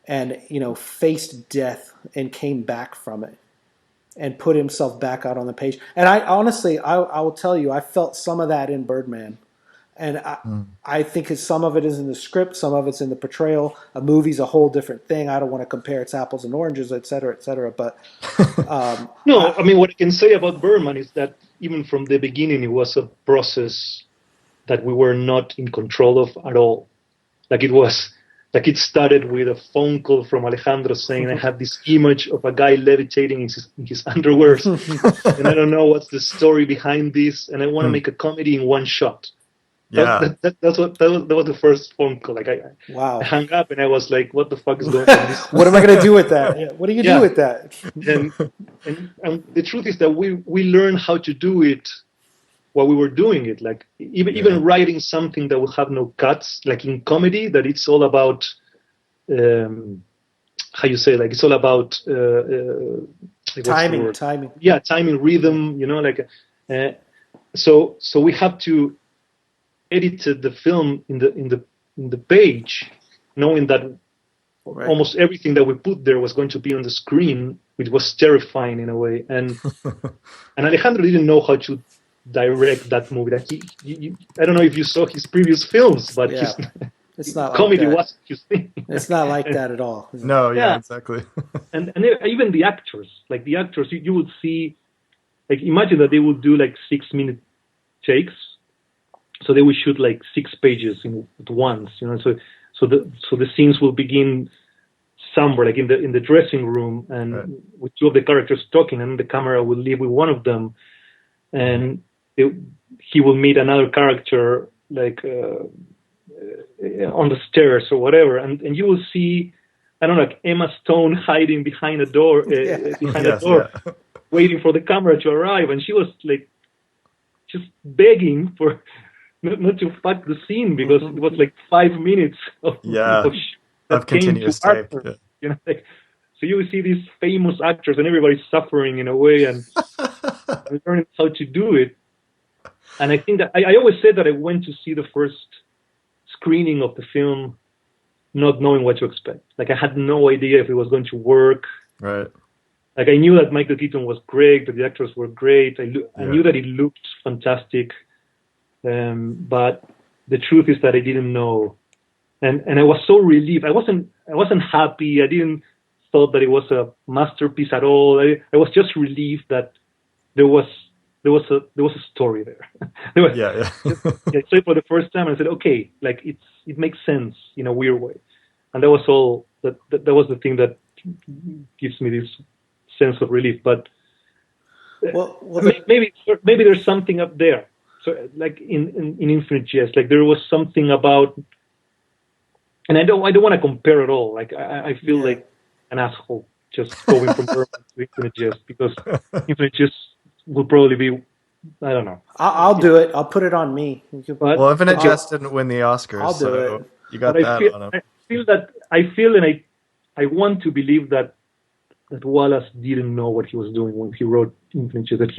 And, faced death and came back from it and put himself back out on the page. And I honestly, I will tell you, I felt some of that in Birdman. And I think some of it is in the script, some of it's in the portrayal. A movie's a whole different thing. I don't want to compare it's apples and oranges, et cetera, et cetera. But no, I mean, what I can say about Birdman is that even from the beginning, it was a process that we were not in control of at all. It started with a phone call from Alejandro saying, I have this image of a guy levitating in his underwear, and I don't know what's the story behind this, and I want to make a comedy in one shot. Yeah, that was the first phone call. Like I hung up and I was like, "What the fuck is going on?" What am I going to do with that? Yeah. What do you do with that? and the truth is that we learned how to do it while we were doing it. Like even writing something that will have no cuts, like in comedy, that it's all about how you say, like it's all about timing. Yeah, timing, rhythm. So we have to edited the film in the page, knowing that almost everything that we put there was going to be on the screen, which was terrifying in a way. And Alejandro didn't know how to direct that movie. That I don't know if you saw his previous films, but it's not comedy like that. wasn't his thing. It's not like that at all. No, exactly. and even the actors, you would see, like, imagine that they would do like 6-minute takes. So they would shoot like 6 pages at once, So the scenes will begin somewhere, like in the dressing room, and with two of the characters talking, and the camera will leave with one of them, and he will meet another character like on the stairs or whatever, and you will see, I don't know, like Emma Stone hiding behind a door, waiting for the camera to arrive, and she was like just begging for. Not to fuck the scene because it was like 5 minutes of of continuous take. Arthur. You know, like, so you see these famous actors and everybody's suffering in a way and learning how to do it. And I think that I always said that I went to see the first screening of the film not knowing what to expect. Like I had no idea if it was going to work. Right. Like I knew that Michael Keaton was great, that the actors were great. I knew that it looked fantastic. But the truth is that I didn't know. And I was so relieved. I wasn't happy. I didn't thought that it was a masterpiece at all. I was just relieved that there was a story there. Yeah. I saw it for the first time and I said, okay, like it makes sense in a weird way. And that was all. That was the thing that gives me this sense of relief. But maybe there's something up there. So like in Infinite Jest, like there was something about. And I don't want to compare at all. Like I feel like an asshole just going from Birdman to Infinite Jest because Infinite Jest will probably be, I don't know. I'll do it. I'll put it on me. Well, Infinite Jest didn't win the Oscar, I'll do it. You got that on him. I want to believe that Wallace didn't know what he was doing when he wrote Infinite Jest. That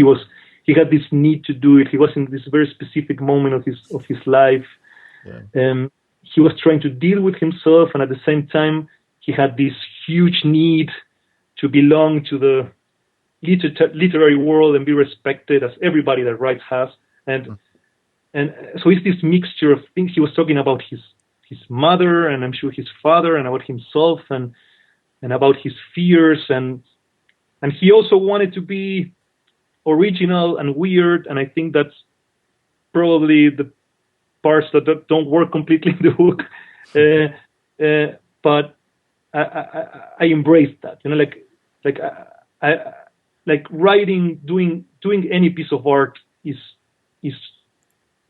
he had this need to do it. He was in this very specific moment of his life. Yeah. He was trying to deal with himself, and at the same time, he had this huge need to belong to the literary world and be respected as everybody that writes has. And so it's this mixture of things. He was talking about his mother, and I'm sure his father, and about himself, and about his fears, and he also wanted to be original and weird. And I think that's probably the parts that don't work completely in the book, but I embraced that. You know, like writing, doing any piece of art is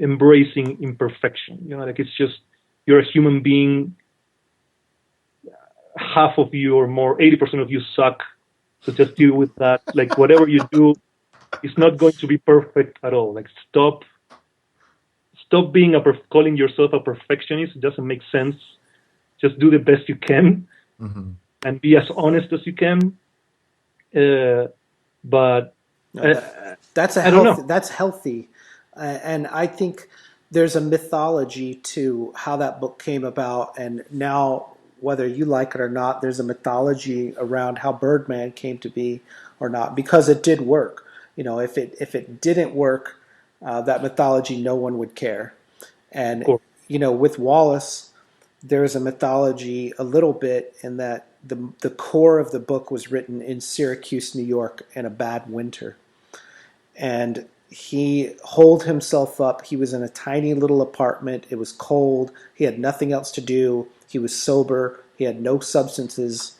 embracing imperfection. You know, like it's just you're a human being. Half of you or more, 80% of you suck. So just deal with that. Like whatever you do, it's not going to be perfect at all. Like stop being calling yourself a perfectionist. It doesn't make sense. Just do the best you can and be as honest as you can. But that's healthy. And I think there's a mythology to how that book came about. And now, whether you like it or not, there's a mythology around how Birdman came to be or not, because it did work. You know, if it didn't work, that mythology, no one would care. And, you know, with Wallace, there is a mythology a little bit in that the core of the book was written in Syracuse, New York, in a bad winter. And he holed himself up. He was in a tiny little apartment. It was cold. He had nothing else to do. He was sober. He had no substances.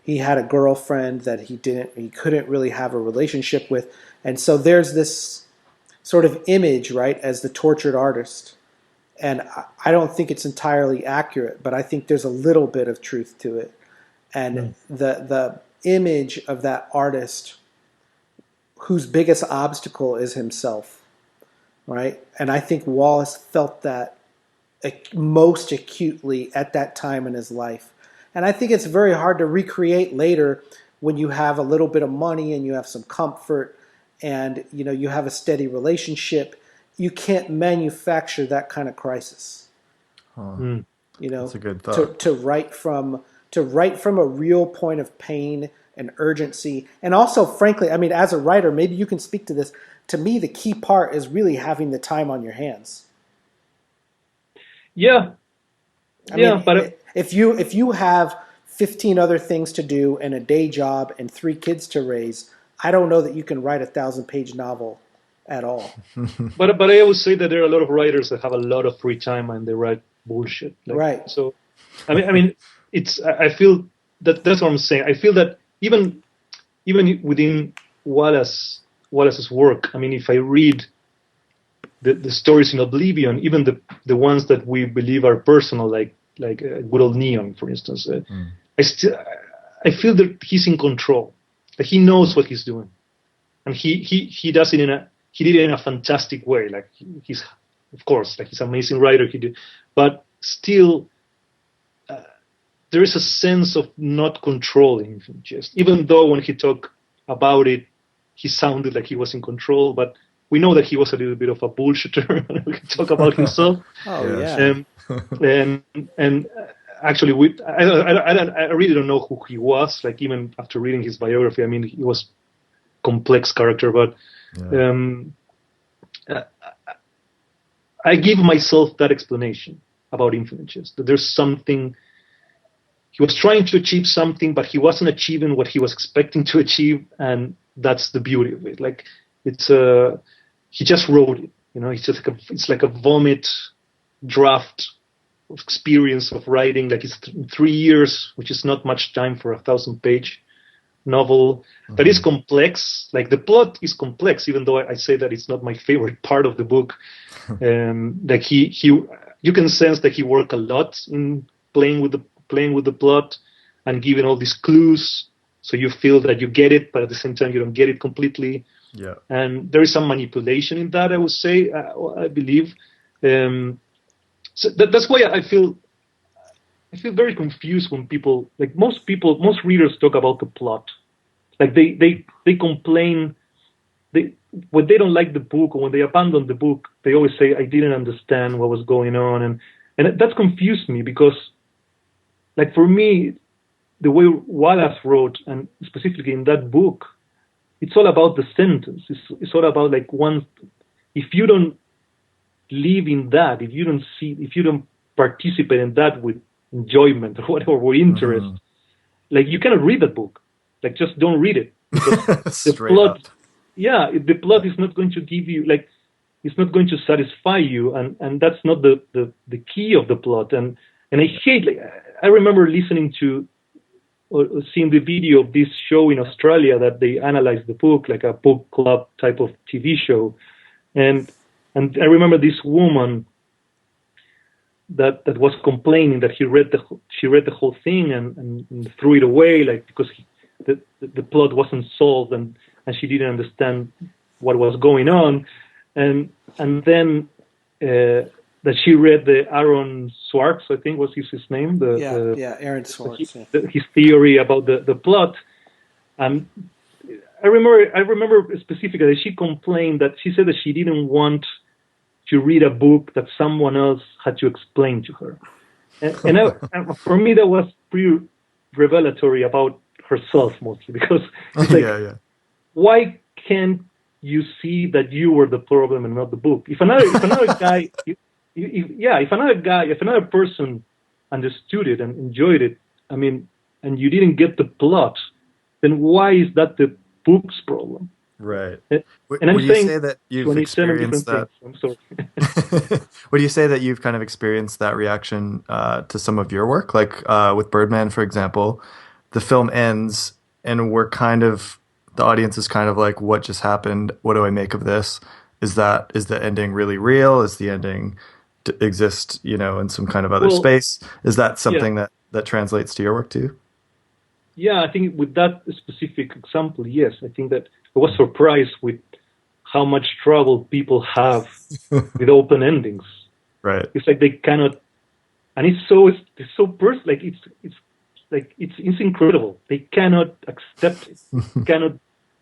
He had a girlfriend that he couldn't really have a relationship with. And so there's this sort of image, right, as the tortured artist. And I don't think it's entirely accurate, but I think there's a little bit of truth to it. And the image of that artist whose biggest obstacle is himself, right? And I think Wallace felt that most acutely at that time in his life. And I think it's very hard to recreate later when you have a little bit of money and you have some comfort and you know you have a steady relationship. You can't manufacture that kind of crisis. You know, that's a good thought. To write from a real point of pain and urgency. And also, frankly, I mean, as a writer, maybe you can speak to this. To me, the key part is really having the time on your hands. Yeah. I mean, but if you have 15 other things to do and a day job and 3 kids to raise, I don't know that you can write a 1,000-page novel at all. But I always say that there are a lot of writers that have a lot of free time and they write bullshit. Like, right. So, I mean, I feel that's what I'm saying. I feel that even within Wallace's work, I mean, if I read the stories in Oblivion, even the ones that we believe are personal, like Good Old Neon, for instance, I feel that he's in control, that he knows what he's doing, and he does it he did it in a fantastic way. Like he's, of course, like he's an amazing writer. But still, there is a sense of not controlling Jest. Even though when he talked about it, he sounded like he was in control, but we know that he was a little bit of a bullshitter. We can talk about himself. Oh yeah. And actually, I really don't know who he was. Like even after reading his biography, I mean, he was a complex character, but I give myself that explanation about Infinite Jest, that there's something. He was trying to achieve something, but he wasn't achieving what he was expecting to achieve, and that's the beauty of it. Like it's he just wrote it. You know, it's like a vomit draft of experience of writing. Like it's 3 years, which is not much time for a 1,000-page novel. That is complex. Like the plot is complex, even though I say that it's not my favorite part of the book. Like you can sense that he worked a lot in playing with the plot and giving all these clues, so you feel that you get it, but at the same time you don't get it completely. Yeah. And there is some manipulation in that, I would say. I believe. So that's why I feel very confused when people, like most readers talk about the plot. Like they complain. When they don't like the book or when they abandon the book, they always say, "I didn't understand what was going on," and that's confused me because, like for me, the way Wallace wrote, and specifically in that book, it's all about the sentence. It's all about like if you don't live in that, if you don't participate in that with enjoyment or whatever, with interest, like you cannot read that book. Like just don't read it. Because the plot, the plot is not going to give you, like, it's not going to satisfy you, and that's not the key of the plot. And I hate, like, I remember listening to or seeing the video of this show in Australia that they analyzed the book, like a book club type of TV show, and I remember this woman that was complaining that she read the whole thing and threw it away, like because the plot wasn't solved and she didn't understand what was going on, and then that she read the Aaron Swartz, I think was his name. Aaron Swartz. His theory about the plot, and I remember specifically that she complained that she said that she didn't want to read a book that someone else had to explain to her, and for me that was pretty revelatory about herself mostly, because it's like, why can't you see that you were the problem and not the book? If another guy, if another person understood it and enjoyed it, I mean, and you didn't get the plot, then why is that the book's problem? Right. And would you say that you've experienced that? I'm sorry. Would you say that you've kind of experienced that reaction to some of your work? Like with Birdman, for example, the film ends and the audience is kind of like, what just happened? What do I make of this? Is the ending really real? Is the ending exist, in some kind of other space? Is that something that translates to your work too? Yeah, I think with that specific example, yes. I think that I was surprised with how much trouble people have with open endings. Right. It's like they cannot, and it's so personal. Like it's incredible. They cannot accept it.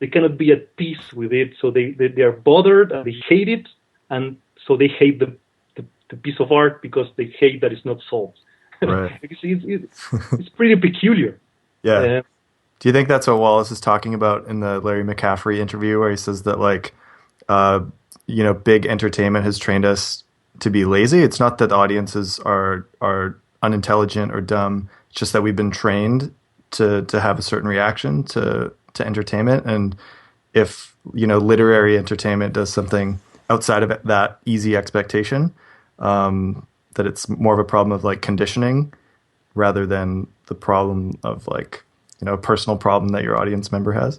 They cannot be at peace with it. So they are bothered and they hate it, and so they hate the piece of art because they hate that it's not solved. Right. It's pretty peculiar. Yeah. Do you think that's what Wallace is talking about in the Larry McCaffrey interview, where he says that, like, big entertainment has trained us to be lazy? It's not that the audiences are unintelligent or dumb. It's just that we've been trained to have a certain reaction to entertainment. And if, literary entertainment does something outside of that easy expectation, that it's more of a problem of, like, conditioning rather than the problem of, like, a personal problem that your audience member has?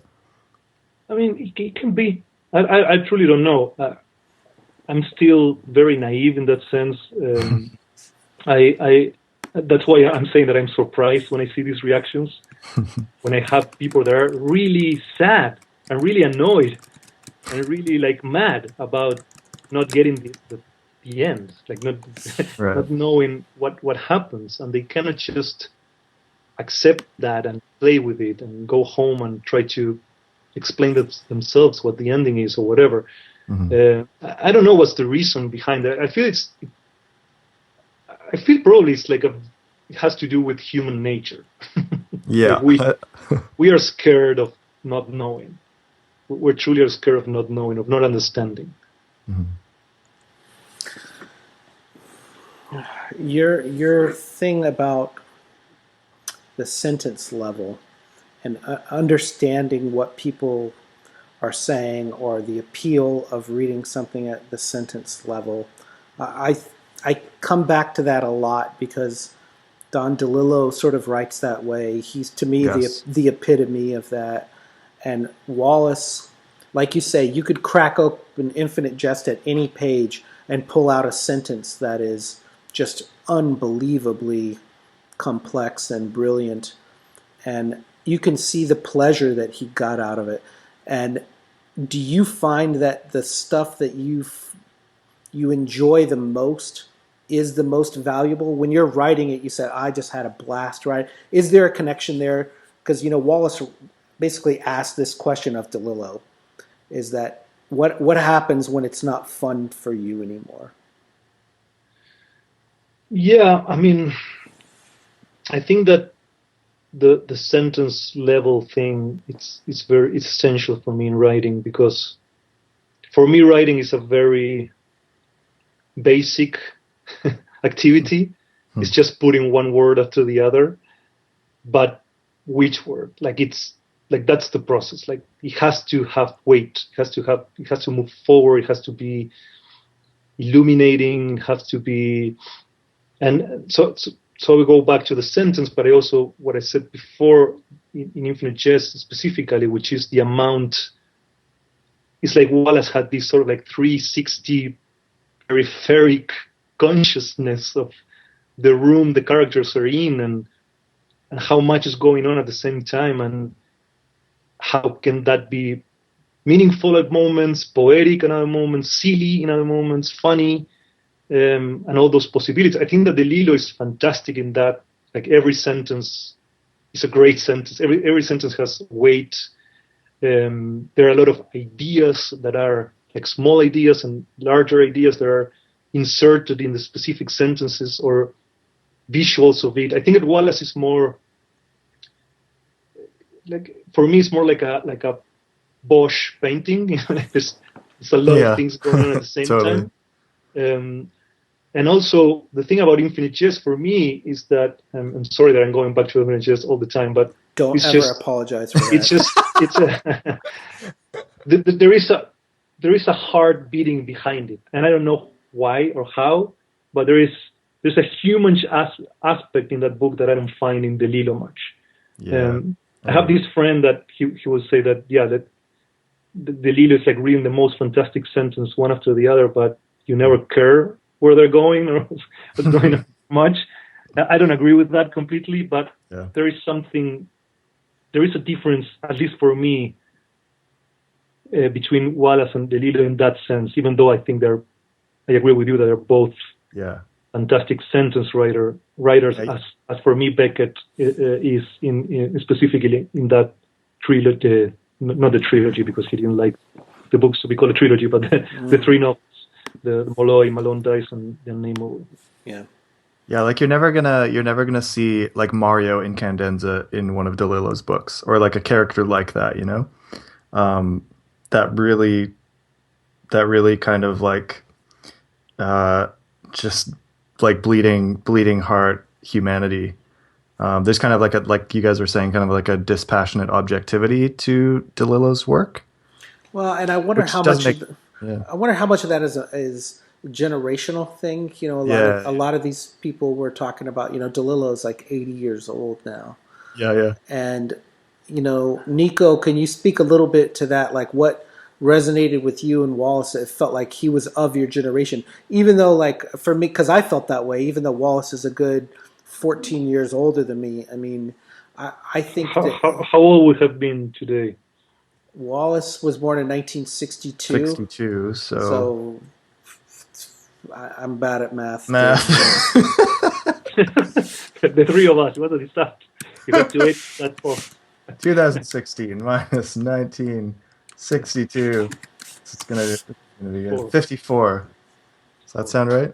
I mean, it can be. I truly don't know. I'm still very naive in that sense. That's why I'm saying that I'm surprised when I see these reactions. When I have people that are really sad and really annoyed and really, like, mad about not getting the end, like not knowing what happens, and they cannot just accept that and play with it and go home and try to explain themselves what the ending is or whatever. I don't know what's the reason behind that. I feel probably it's like it has to do with human nature. Yeah. Like we are scared of not knowing. We're truly scared of not knowing, of not understanding. Your thing about the sentence level and understanding what people are saying, or the appeal of reading something at the sentence level, I come back to that a lot because Don DeLillo sort of writes that way. He's, to me, the epitome of that. And Wallace, like you say, you could crack open Infinite Jest at any page and pull out a sentence that is just unbelievably complex and brilliant. And you can see the pleasure that he got out of it. And do you find that the stuff that you enjoy the most is the most valuable? When you're writing it, you said, I just had a blast, right? Is there a connection there? Because, Wallace basically asked this question of DeLillo, is that what happens when it's not fun for you anymore? Yeah, I mean, I think that the sentence level thing, it's essential for me in writing, because for me writing is a very basic activity. It's just putting one word after the other, but which word? That's the process. Like, it has to have weight. It has to move forward. It has to be illuminating. It has to be, and so we go back to the sentence, but I also, what I said before in Infinite Jest specifically, which is the amount. It's like Wallace had this sort of like 360 peripheric consciousness of the room the characters are in, and how much is going on at the same time, and how can that be meaningful at moments, poetic in other moments, silly in other moments, funny, and all those possibilities. I think that DeLillo is fantastic in that. Like, every sentence is a great sentence. Every sentence has weight. There are a lot of ideas that are like small ideas and larger ideas that are inserted in the specific sentences or visuals of it. I think that Wallace is more like, for me, it's more like a Bosch painting. There's a lot of things going on at the same totally. time. And also, the thing about Infinite Jest for me is that, I'm sorry that I'm going back to Infinite Jest all the time, but don't ever apologize for that. There is a heart beating behind it, and I don't know why or how, but there's a human aspect in that book that I don't find in DeLillo much. I have this friend that he will say that that DeLillo is like reading the most fantastic sentence one after the other, but you never care where they're going or what's going on much. I don't agree with that completely, but there is a difference, at least for me, between Wallace and DeLillo in that sense, even though I think I agree with you that they're both fantastic sentence writers. As for me, Beckett is in specifically in that trilogy, not the trilogy because he didn't like the books to be called a trilogy, but the three novels, the Molloy, Malone Dice, and the Nemo. Yeah, like you're never gonna see like Mario Incandenza in one of DeLillo's books, or like a character like that, that really kind of like just like bleeding heart humanity. There's kind of like you guys were saying, kind of like a dispassionate objectivity to DeLillo's work. Well, and I wonder how much. I wonder how much of that is a generational thing. A lot of these people we're talking about. DeLillo's like 80 years old now. And Nico, can you speak a little bit to that? Like, what resonated with you and Wallace? It felt like he was of your generation, even though, like, for me, because I felt that way, even though Wallace is a good 14 years older than me. I mean, I think how old would have been today? Wallace was born in 1962. 62, so I'm bad at math. The three of us. What does it start? You got to wait that far. 2016 minus 1962. So it's gonna be good. 54. Does that sound right?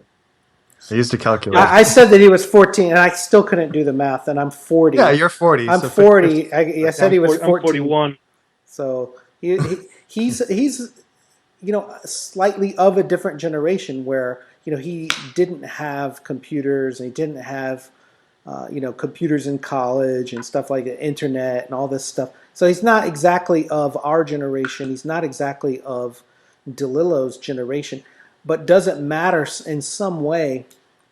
I used to calculate. I said that he was 14, and I still couldn't do the math, and I'm 40. Yeah, you're 40. I'm so 40. I said he was 14. I'm 41. So he's slightly of a different generation where he didn't have computers and he didn't have computers in college and stuff like the internet and all this stuff. So he's not exactly of our generation. He's not exactly of DeLillo's generation, but doesn't matter in some way.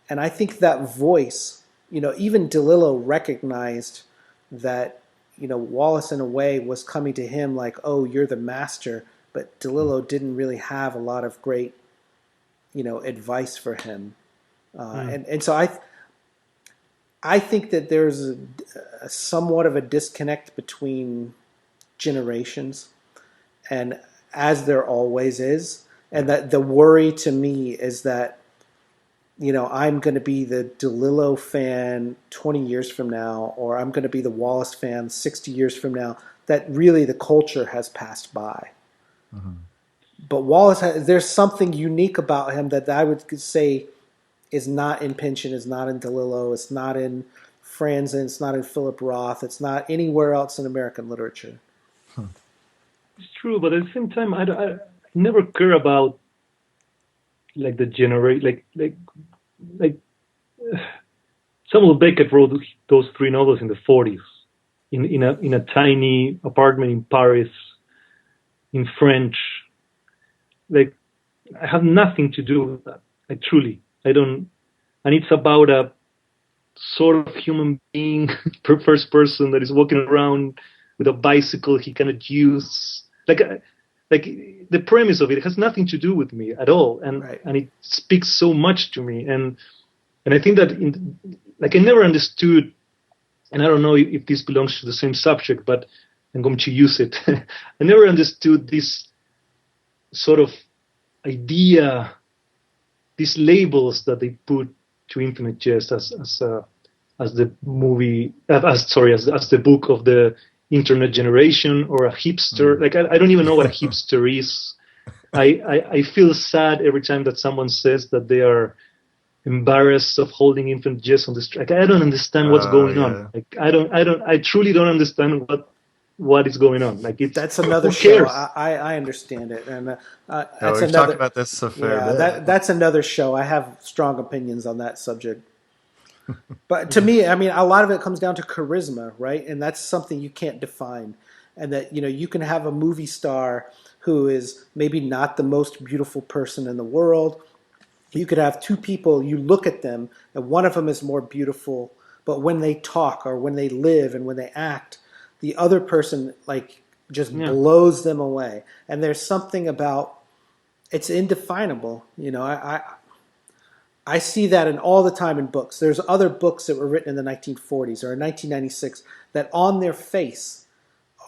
And I think that voice, even DeLillo recognized that, Wallace in a way was coming to him like, oh, you're the master. But DeLillo didn't really have a lot of great, advice for him. And so I think that there's a somewhat of a disconnect between generations, and as there always is, and that the worry to me is that, I'm going to be the DeLillo fan 20 years from now, or I'm going to be the Wallace fan 60 years from now, that really the culture has passed by. Mm-hmm. But Wallace, there's something unique about him that I would say is not in Pynchon, is not in DeLillo, it's not in Franzen, it's not in Philip Roth, it's not anywhere else in American literature. It's true, but at the same time, I never care about like the generation, like Samuel Beckett wrote those 3 novels in the 40s, in a tiny apartment in Paris, in French. Like, I have nothing to do with that. I don't. And it's about a sort of human being, first person that is walking around with a bicycle he cannot use. Like the premise of it has nothing to do with me at all, and right. And it speaks so much to me, and I think that I never understood, and I don't know if this belongs to the same subject, but I'm going to use it. I never understood this sort of idea, these labels that they put to Infinite Jest as the movie, as the book of the internet generation or a hipster. Like I don't even know what a hipster is. I feel sad every time that someone says that they are embarrassed of holding Infinite Jest on the street. I don't understand what's going on. Like I truly don't understand what is going on. Like that's another show. I understand it, and that's we've talked about this a fair bit. That's another show. I have strong opinions on that subject. But to me, I mean, a lot of it comes down to charisma, right? And that's something you can't define. And that, you can have a movie star who is maybe not the most beautiful person in the world. You could have 2 people, you look at them, and one of them is more beautiful, but when they talk or when they live and when they act, the other person just blows them away. And there's something about, it's indefinable. I see that all the time in books. There's other books that were written in the 1940s or in 1996 that on their face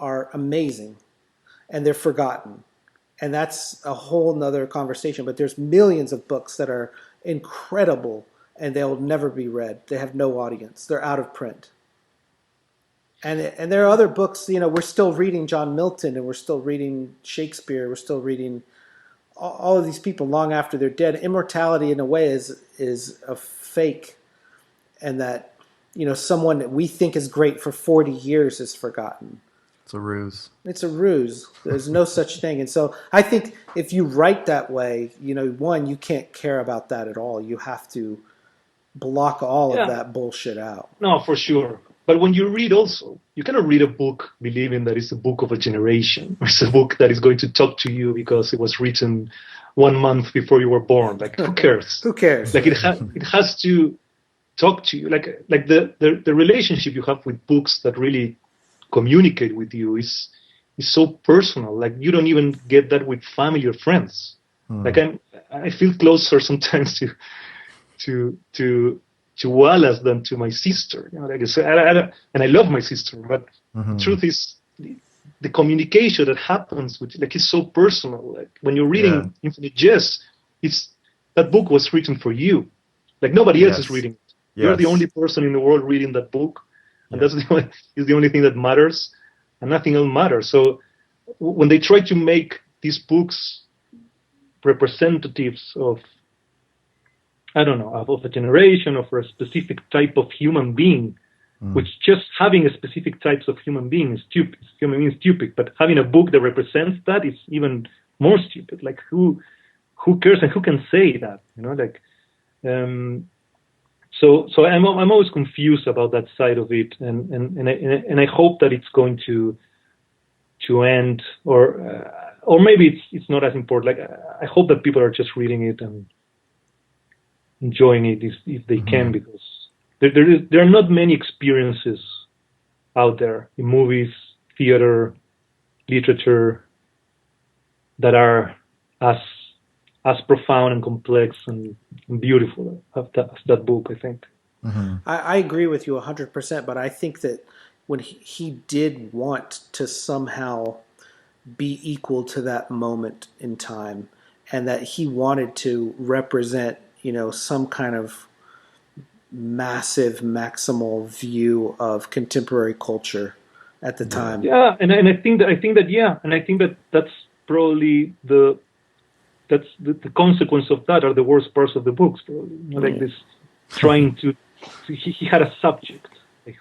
are amazing and they're forgotten. And that's a whole nother conversation. But there's millions of books that are incredible and they'll never be read. They have no audience. They're out of print. And there are other books, we're still reading John Milton and we're still reading Shakespeare. We're still reading all of these people long after they're dead. Immortality, in a way, is a fake, and that someone that we think is great for 40 years is forgotten. It's a ruse. It's a ruse. There's no such thing. And so I think if you write that way, one, you can't care about that at all. You have to block all of that bullshit out. No, for sure. But when you read also, you cannot read a book believing that it's a book of a generation. Or it's a book that is going to talk to you because it was written 1 month before you were born. Like, who cares? Who cares? Like, it has to talk to you. Like the relationship you have with books that really communicate with you is so personal. Like, you don't even get that with family or friends. Like, I feel closer sometimes to Wallace than to my sister. Like I said, and I love my sister, but the truth is, the communication that happens with it's so personal. Like when you're reading Infinite Jest, that book was written for you. Like nobody else is reading it. You're the only person in the world reading that book, and that's is the only thing that matters, and nothing else matters. So when they try to make these books representatives of, I don't know, of a generation, of a specific type of human being, which just having a specific types of human being is stupid. Human being is stupid, but having a book that represents that is even more stupid. Like who cares and who can say that? You know, like so I'm always confused about that side of it, and I hope that it's going to end, or maybe it's not as important. Like I hope that people are just reading it and enjoying it if they can, because there are not many experiences out there in movies, theater, literature that are as profound and complex and beautiful as that book, I think. I agree with you 100%, but I think that when he did want to somehow be equal to that moment in time, and that he wanted to represent, some kind of massive, maximal view of contemporary culture at the time. Yeah, and I think that that's probably the consequence of that are the worst parts of the books. Probably. Like this, trying to he had a subject, like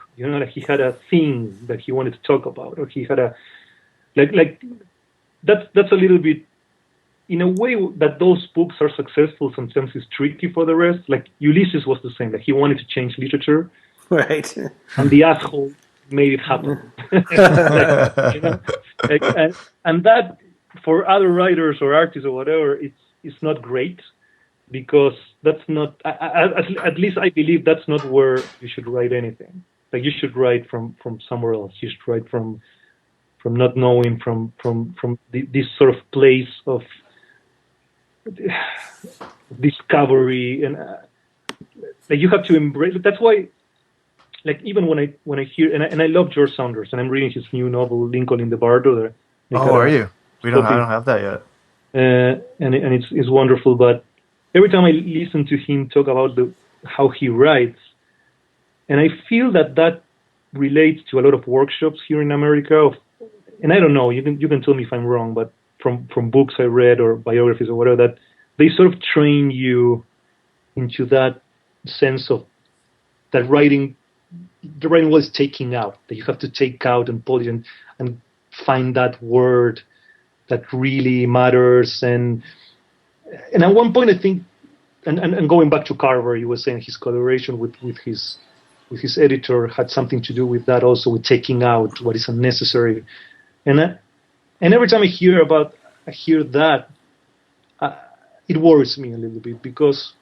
he had a thing that he wanted to talk about, or he had a like that's a little bit. In a way that those books are successful, sometimes it's tricky for the rest. Like Ulysses was the same. Like he wanted to change literature, right? And the asshole made it happen. And that for other writers or artists or whatever, it's not great, because that's not. At least I believe that's not where you should write anything. Like you should write from somewhere else. You should write from not knowing, from this sort of place of discovery, and like you have to embrace it. That's why, like even when I hear, and I love George Saunders, and I'm reading his new novel Lincoln in the Bardo. Are you? I don't have that yet. And it's wonderful. But every time I listen to him talk about how he writes, and I feel that relates to a lot of workshops here in America. And I don't know, you can tell me if I'm wrong, but from books I read or biographies or whatever, that they sort of train you into that sense of that the writing was taking out, that you have to take out and polish and find that word that really matters. And at one point I think, and going back to Carver, you were saying his collaboration with his editor had something to do with that also, with taking out what is unnecessary. And every time I hear that, it worries me a little bit, because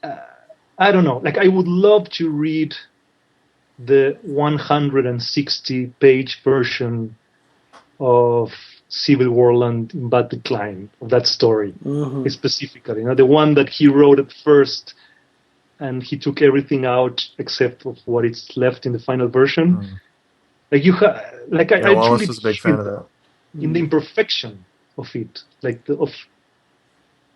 I don't know. Like I would love to read the 160-page version of CivilWarLand in Bad Decline, of that story specifically. The one that he wrote at first, and he took everything out except of what is left in the final version. Like I Wallace was a big fan of that. In the imperfection of it, like of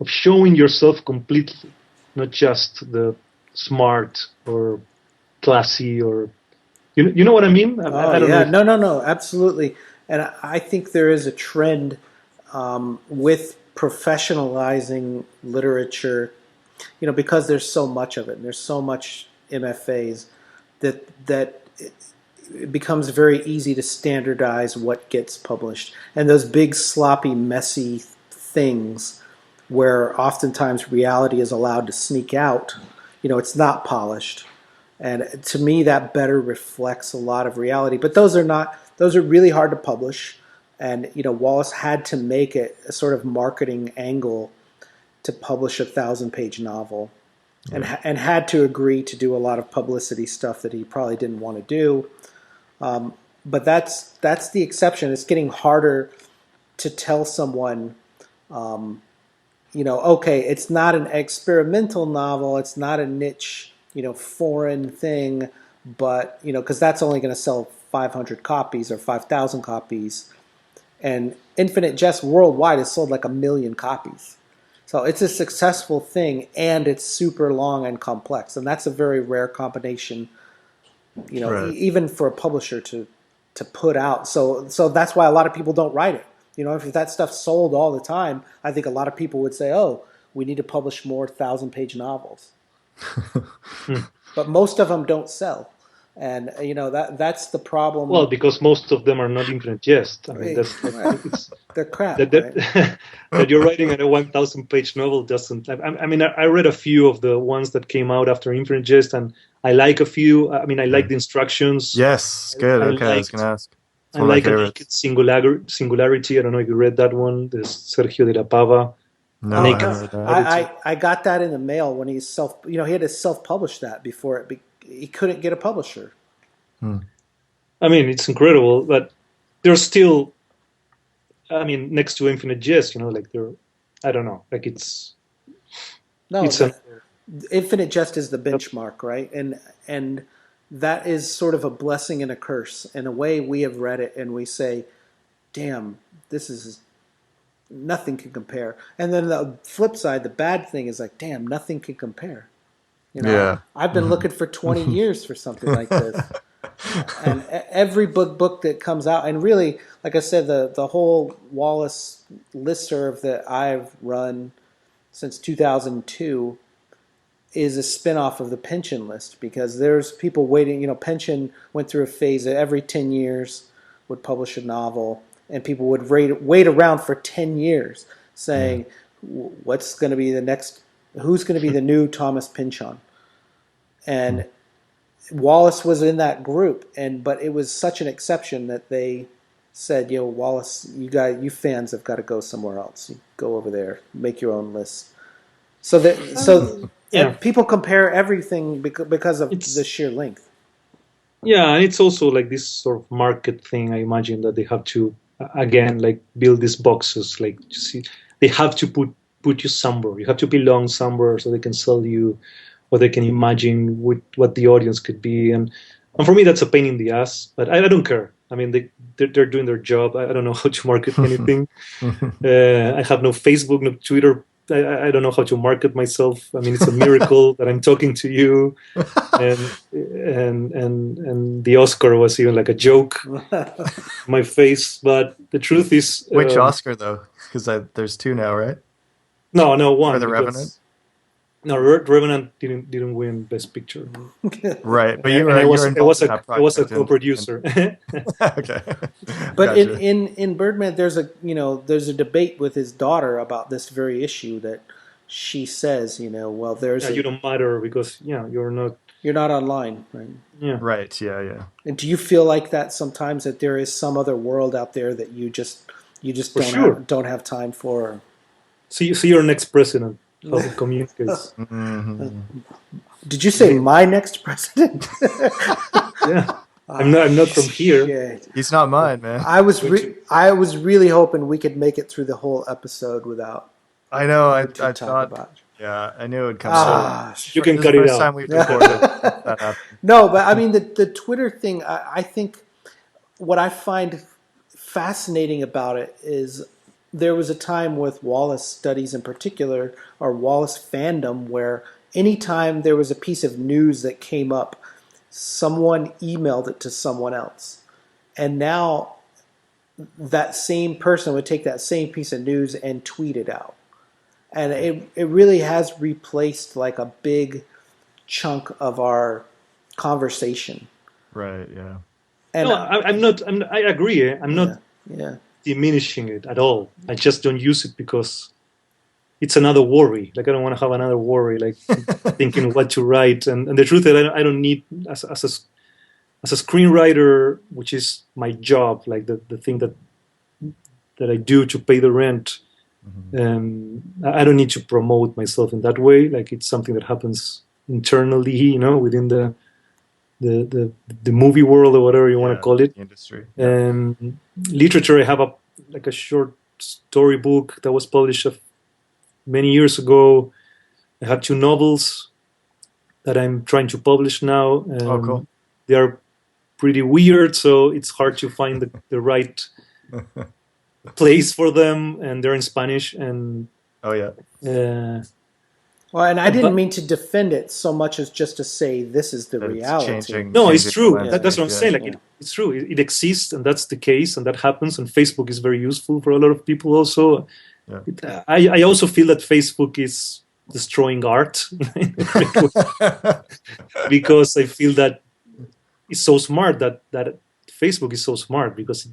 showing yourself completely, not just the smart or classy, or you know what I mean? I don't know. No, absolutely. And I think there is a trend with professionalizing literature, because there's so much of it, and there's so much MFAs that it becomes very easy to standardize what gets published. And those big, sloppy, messy things where oftentimes reality is allowed to sneak out, it's not polished. And to me, that better reflects a lot of reality. But those are really hard to publish. And, Wallace had to make it a sort of marketing angle to publish a 1,000-page novel, and had to agree to do a lot of publicity stuff that he probably didn't want to do. But that's the exception. It's getting harder to tell someone, okay, it's not an experimental novel, it's not a niche, foreign thing, but, because that's only going to sell 500 copies or 5,000 copies. And Infinite Jest worldwide has sold like 1 million copies. So it's a successful thing, and it's super long and complex. And that's a very rare combination Right. even for a publisher to put out. So that's why a lot of people don't write it. If that stuff sold all the time, I think a lot of people would say, "Oh, we need to publish more 1,000-page novels." But most of them don't sell, and that's the problem. Well, because most of them are not Infinite Jest. I mean, they're crap. That you're writing a 1,000-page novel doesn't. I mean, I read a few of the ones that came out after Infinite Jest, and I like a few. I mean, I like the instructions. Yes, good. Okay, I was going to ask. I like a naked singularity. I don't know if you read that one. There's Sergio de la Pava. No, I got that in the mail when he had to self-publish that before he couldn't get a publisher. I mean, it's incredible, but they're still, I mean, next to Infinite Jest, like they're, I don't know, like it's. No, Infinite Jest is the benchmark, right? And that is sort of a blessing and a curse. In a way, we have read it and we say, damn, this is, nothing can compare. And then the flip side, the bad thing is like, damn, nothing can compare. Yeah. I've been looking for 20 years for something like this. And every book that comes out, and really, like I said, the whole Wallace listserv that I've run since 2002 is a spinoff of the Pension list, because there's people waiting. Pension went through a phase that every 10 years would publish a novel, and people would wait around for 10 years saying, what's going to be the next, who's going to be the new Thomas Pynchon? And Wallace was in that group, but it was such an exception that they said, Wallace, you fans have got to go somewhere else. You go over there, make your own list. So people compare everything because of the sheer length. Yeah, and it's also like this sort of market thing. I imagine that they have to again like build these boxes. Like they have to put you somewhere. You have to belong somewhere so they can sell you, or they can imagine what the audience could be. And for me, that's a pain in the ass. But I don't care. I mean, they're doing their job. I don't know how to market anything. I have no Facebook, no Twitter. I don't know how to market myself. I mean, it's a miracle that I'm talking to you, and the Oscar was even like a joke, my face. But the truth is, which Oscar though? Because there's two now, right? No, one. For The Revenant. No, Revenant didn't win Best Picture. Right, but I was a co-producer. Okay. But in Birdman, there's a debate with his daughter about this very issue that she says, well, there's you don't matter because you're not online, right? Yeah. Right. Yeah. And do you feel like that sometimes, that there is some other world out there that you just don't have time for? See your next president. How it communicates. Did you say my next president? Yeah, I'm not from here. Shit. He's not mine, man. I was really hoping we could make it through the whole episode without. I know. I thought. About. Yeah, I knew it would come. You can cut it out. First time we've recorded that happened. No, but I mean the Twitter thing. I think what I find fascinating about it is, there was a time with Wallace studies in particular, or Wallace fandom, where anytime there was a piece of news that came up, someone emailed it to someone else. And now that same person would take that same piece of news and tweet it out. And it really has replaced like a big chunk of our conversation. Right, yeah. And I agree. I'm not diminishing it at all. I just don't use it because it's another worry. Like I don't want to have another worry, like thinking what to write. And the truth is, I don't need as a screenwriter, which is my job, like the thing that I do to pay the rent. I don't need to promote myself in that way. Like it's something that happens internally, within the movie world, or whatever you want to call it. Industry. Literature, I have a short story book that was published many years ago. I have 2 novels that I'm trying to publish now. Cool. They are pretty weird, so it's hard to find the right place for them, and they're in Spanish. And Well, and I didn't But mean to defend it so much as just to say this is the That it's reality. changing. no, it's changing true. the That's what I'm landscape, saying. Like Yeah. it's true. It exists, and that's the case, and that happens. And Facebook is very useful for a lot of people. Also, Yeah. I also feel that Facebook is destroying art because I feel that it's so smart that Facebook is so smart because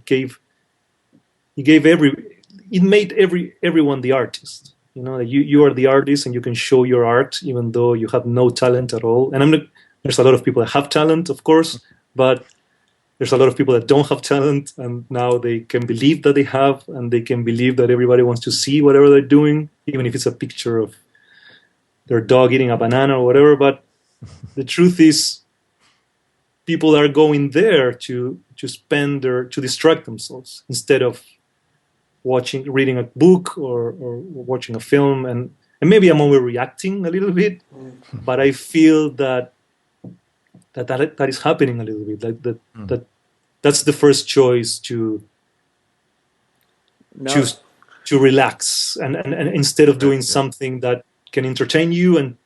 it made everyone the artist. You know, you are the artist and you can show your art even though you have no talent at all. And there's a lot of people that have talent, of course, but there's a lot of people that don't have talent, and now they can believe that they have, and they can believe that everybody wants to see whatever they're doing, even if it's a picture of their dog eating a banana or whatever. But the truth is, people are going there to distract themselves instead of reading a book or watching a film. And maybe I'm overreacting a little bit, but I feel that is happening a little bit. That's the first choice to No. choose to relax and instead of doing something that can entertain you and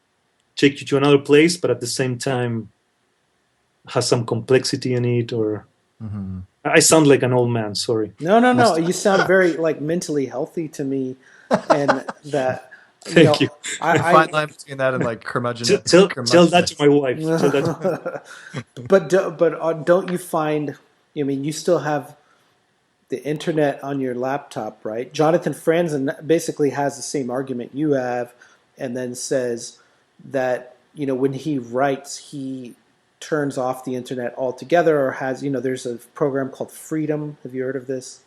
take you to another place, but at the same time has some complexity in it. Or I sound like an old man. Sorry. No. You sound very like mentally healthy to me, and that. Thank you. Fine line between that and like curmudgeon. Tell that to my wife. Tell that to But don't you find? I mean, you still have the internet on your laptop, right? Jonathan Franzen basically has the same argument you have, and then says that when he writes, he turns off the internet altogether, or has there's a program called Freedom. Have you heard of this?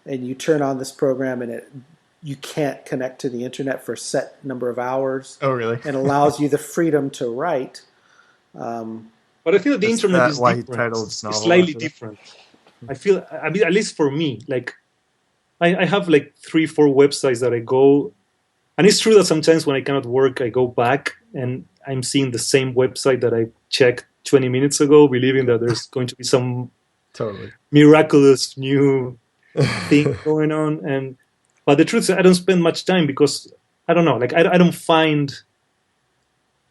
And you turn on this program, and you can't connect to the internet for a set number of hours. Oh, really? And allows you the freedom to write. But I feel that the internet is different. It's slightly different. I feel, I mean, at least for me, like I have like 3-4 websites that I go, and it's true that sometimes when I cannot work, I go back and I'm seeing the same website that I checked 20 minutes ago, believing that there's going to be some miraculous new thing going on. But the truth is, I don't spend much time because I don't know, like I don't find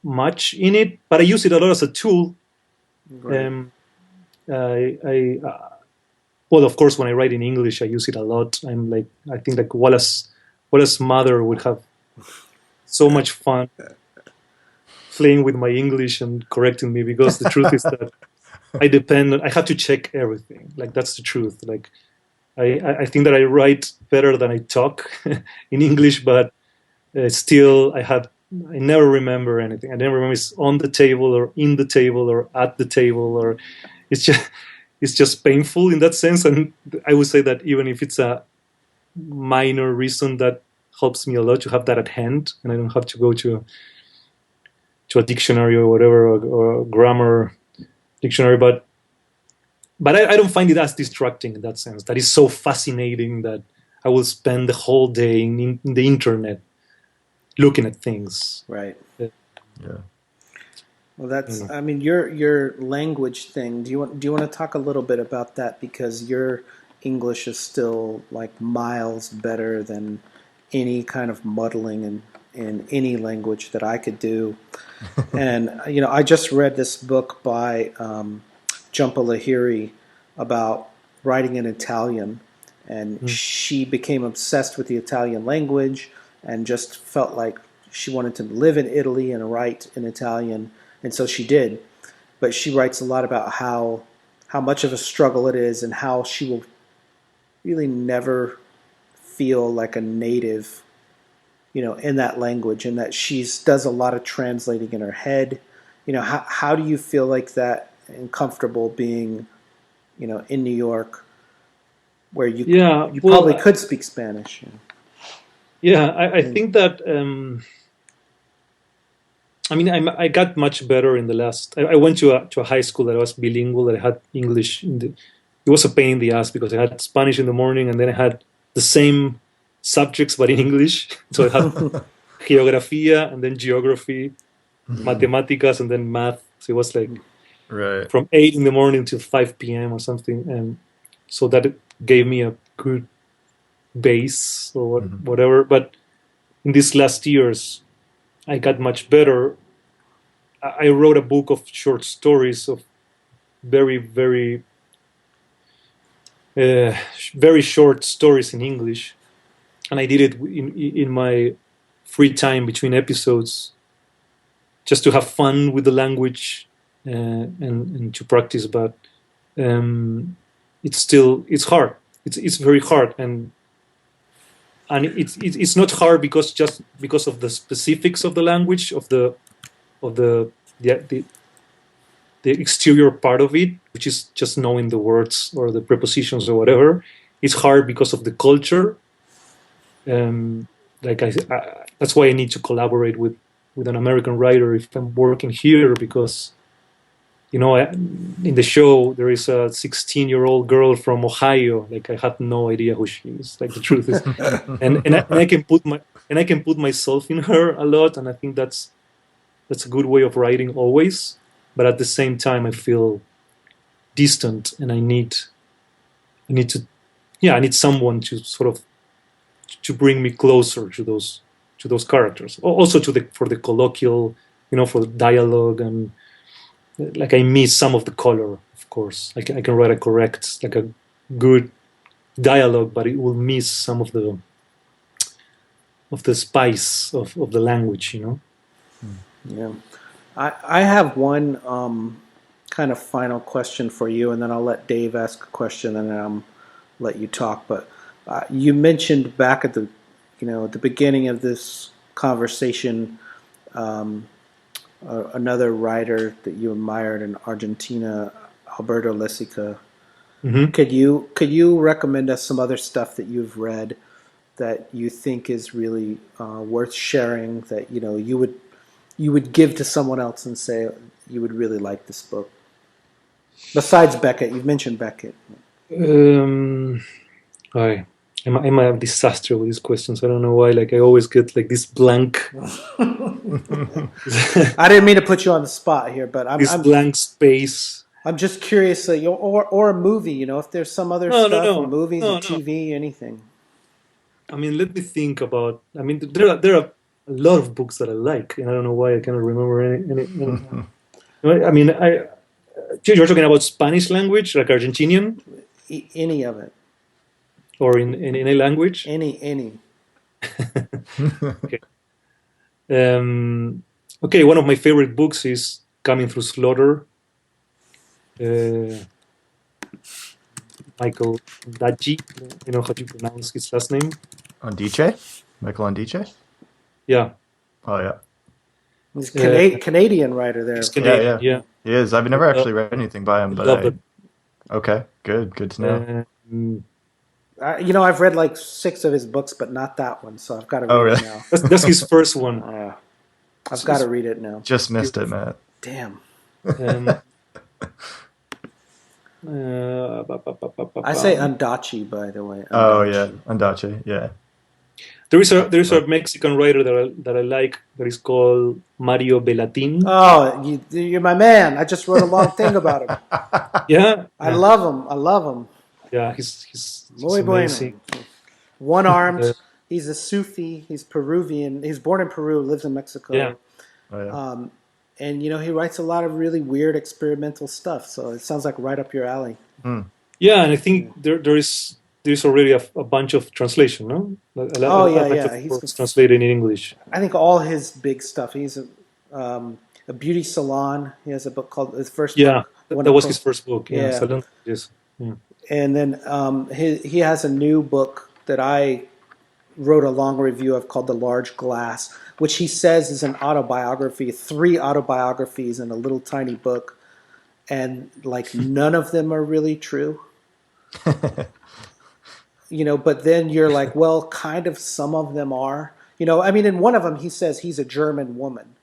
much in it, but I use it a lot as a tool. Right. Well, of course, when I write in English, I use it a lot. I think like Wallace's mother would have so much fun playing with my English and correcting me, because the truth is that I have to check everything. Like, that's the truth. Like, I think that I write better than I talk in English, but still I never remember anything. I never remember it's on the table or in the table or at the table, or it's just painful in that sense. And I would say that even if it's a minor reason, that helps me a lot to have that at hand, and I don't have to go to a dictionary or whatever, or a grammar dictionary. But I don't find it as distracting in that sense. That is so fascinating that I will spend the whole day in the internet looking at things. Right. Yeah. Well, that's. I mean, your language thing. Do you want to talk a little bit about that, because your English is still like miles better than any kind of muddling in any language that I could do. And I just read this book by Jhumpa Lahiri about writing in Italian, and she became obsessed with the Italian language and just felt like she wanted to live in Italy and write in Italian, and so she did. But she writes a lot about how much of a struggle it is, and how she will really never feel like a native, in that language, and that she does a lot of translating in her head. How do you feel like that and comfortable being, in New York, where you probably could speak Spanish? Yeah, I think that. I mean, I got much better in the last. I went to a high school that was bilingual, that I had English. It was a pain in the ass because I had Spanish in the morning, and then I had the same subjects but in English. So I had geografía, and then geography, matemáticas, and then math. So it was like from 8 in the morning till 5 p.m. or something, and so that gave me a good base or whatever. But in these last years, I got much better, I wrote a book of short stories of very, very, very short stories in English, and I did it in my free time between episodes, just to have fun with the language and to practice. But it's hard. It's very hard, and it's not hard because of the specifics of the language, of the exterior part of it, which is just knowing the words or the prepositions or whatever. It's hard because of the culture. That's why I need to collaborate with an American writer if I'm working here, because in the show there is a 16-year-old girl from Ohio. Like, I have no idea who she is. Like, the truth is, and I can put myself in her a lot, and I think that's a good way of writing always. But at the same time, I feel distant, and I need someone to sort of to bring me closer to those characters. Also for the colloquial, for the dialogue, and like, I miss some of the color, of course. I can write a good dialogue, but it will miss some of the spice of the language, Yeah. I have one kind of final question for you, and then I'll let Dave ask a question, and then let you talk. But you mentioned back at the beginning of this conversation, another writer that you admired in Argentina, Alberto Lesica. Mm-hmm. Could you recommend us some other stuff that you've read that you think is really worth sharing, that you would give to someone else and say you would really like this book? Besides Beckett, you've mentioned Beckett. I'm a disaster with these questions. I don't know why. Like, I always get like this blank. I didn't mean to put you on the spot here, but I'm blank space. I'm just curious, or a movie. If there's some other stuff, or movies, or TV, anything. I mean, let me think about. I mean, there are a lot of books that I like, and I don't know why I cannot remember any. I mean, you're talking about Spanish language, like Argentinian? Any of it. Or in any language? Any. Okay. Okay, one of my favorite books is Coming Through Slaughter. Michael Ondaatje, how do you pronounce his last name? Ondaatje? Michael Ondaatje? Yeah. Oh, yeah. He's a Canadian writer there. He's Canadian, yeah. He is. I've never actually read anything by him, but okay, good to know. I've read like 6 of his books, but not that one, so I've got to read it now. That's his first one. I've got to read it now. Just missed it, Matt. Damn. I say Ondaatje, by the way. Oh yeah, Ondaatje. Yeah. There is a Mexican writer that I like that is called Mario Bellatin. Oh, you're my man. I just wrote a long thing about him. Yeah. I love him. Yeah, he's Muy amazing. Bueno. One-armed. He's a Sufi. He's Peruvian. He's born in Peru, lives in Mexico. Yeah. Oh, yeah. And he writes a lot of really weird experimental stuff. So it sounds like right up your alley. Mm. Yeah, and I think there's already a bunch of translation, no? He's translated in English. I think all his big stuff. He's a beauty salon. He has a book called his first. Yeah, book, that was his first book. Yeah. Salon. Yes. Yeah. And then he has a new book that I wrote a long review of called The Large Glass, which he says is an autobiography, 3 autobiographies in a little tiny book, and like none of them are really true. But then you're like, well, kind of some of them are. I mean, in one of them he says he's a German woman,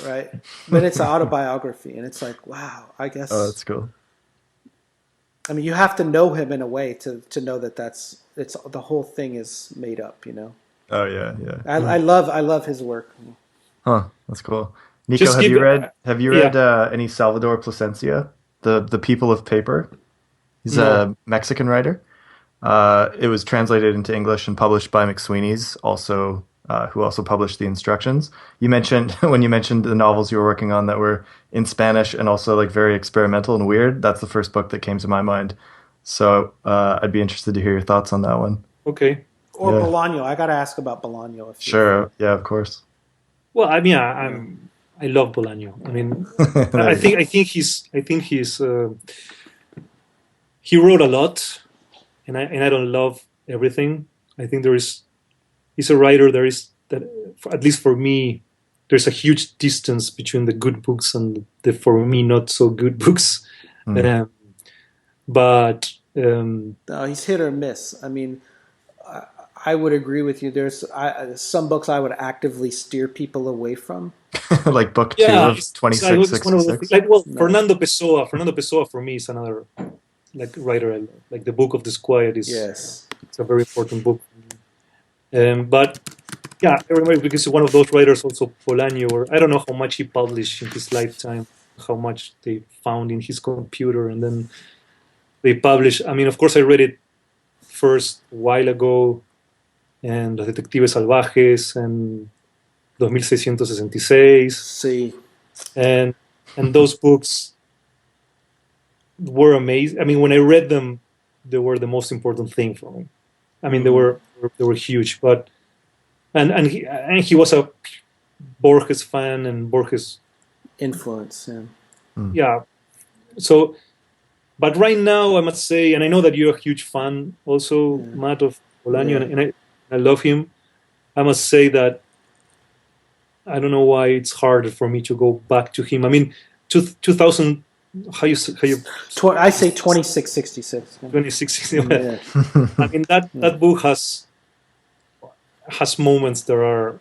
right? But it's an autobiography, and it's like, wow, I guess. Oh, that's cool. I mean, you have to know him in a way to know that it's the whole thing is made up, Oh yeah. I love his work. Huh, that's cool. Nico, have you read any Salvador Plasencia, the People of Paper? He's a Mexican writer. It was translated into English and published by McSweeney's, also who also published the instructions. You mentioned when you mentioned the novels you were working on that were in Spanish and also like very experimental and weird. That's the first book that came to my mind. So I'd be interested to hear your thoughts on that one. Okay. Or Bolaño. I got to ask about Bolaño. Sure. Yeah, of course. Well, I mean, I love Bolaño. I mean, I think he's he wrote a lot, and I don't love everything. I think he's a writer. There is that, at least for me, there's a huge distance between the good books and the, for me, not so good books. But he's hit or miss. I mean, I would agree with you. There's some books I would actively steer people away from. Like book 2 of 2666. Like, well, no. Fernando Pessoa for me is another like writer I love. Like The Book of the Quiet is it's a very important book. But yeah, I remember because one of those writers, also Bolaño, or I don't know how much he published in his lifetime, how much they found in his computer, and then they published. I mean, of course, I read it first a while ago, and Los Detectives Salvajes, and 2666. Sí. And those books were amazing. I mean, when I read them, they were the most important thing for me. I mean, they were huge. But and he was a Borges fan and Borges influence. Yeah. So, but right now I must say, and I know that you're a huge fan also, Matt, of Bolaño, and I love him. I must say that I don't know why it's hard for me to go back to him. I mean, 2000. How you? I say 2666. 2666. Yeah. I mean that book has moments that are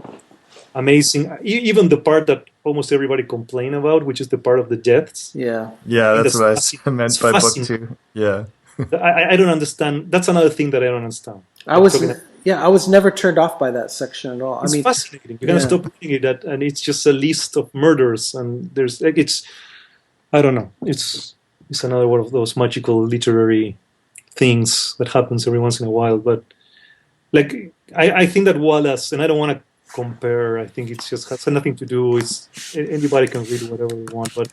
amazing. Even the part that almost everybody complain about, which is the part of the deaths. Yeah, that's what I meant by book 2. Yeah. I don't understand. That's another thing that I don't understand. I was never turned off by that section at all. It's fascinating. You're gonna stop reading it, and it's just a list of murders, and there's like I don't know. It's another one of those magical literary things that happens every once in a while. But like I think that Wallace, and I don't want to compare. I think it's just has nothing to do. It's anybody can read whatever they want, but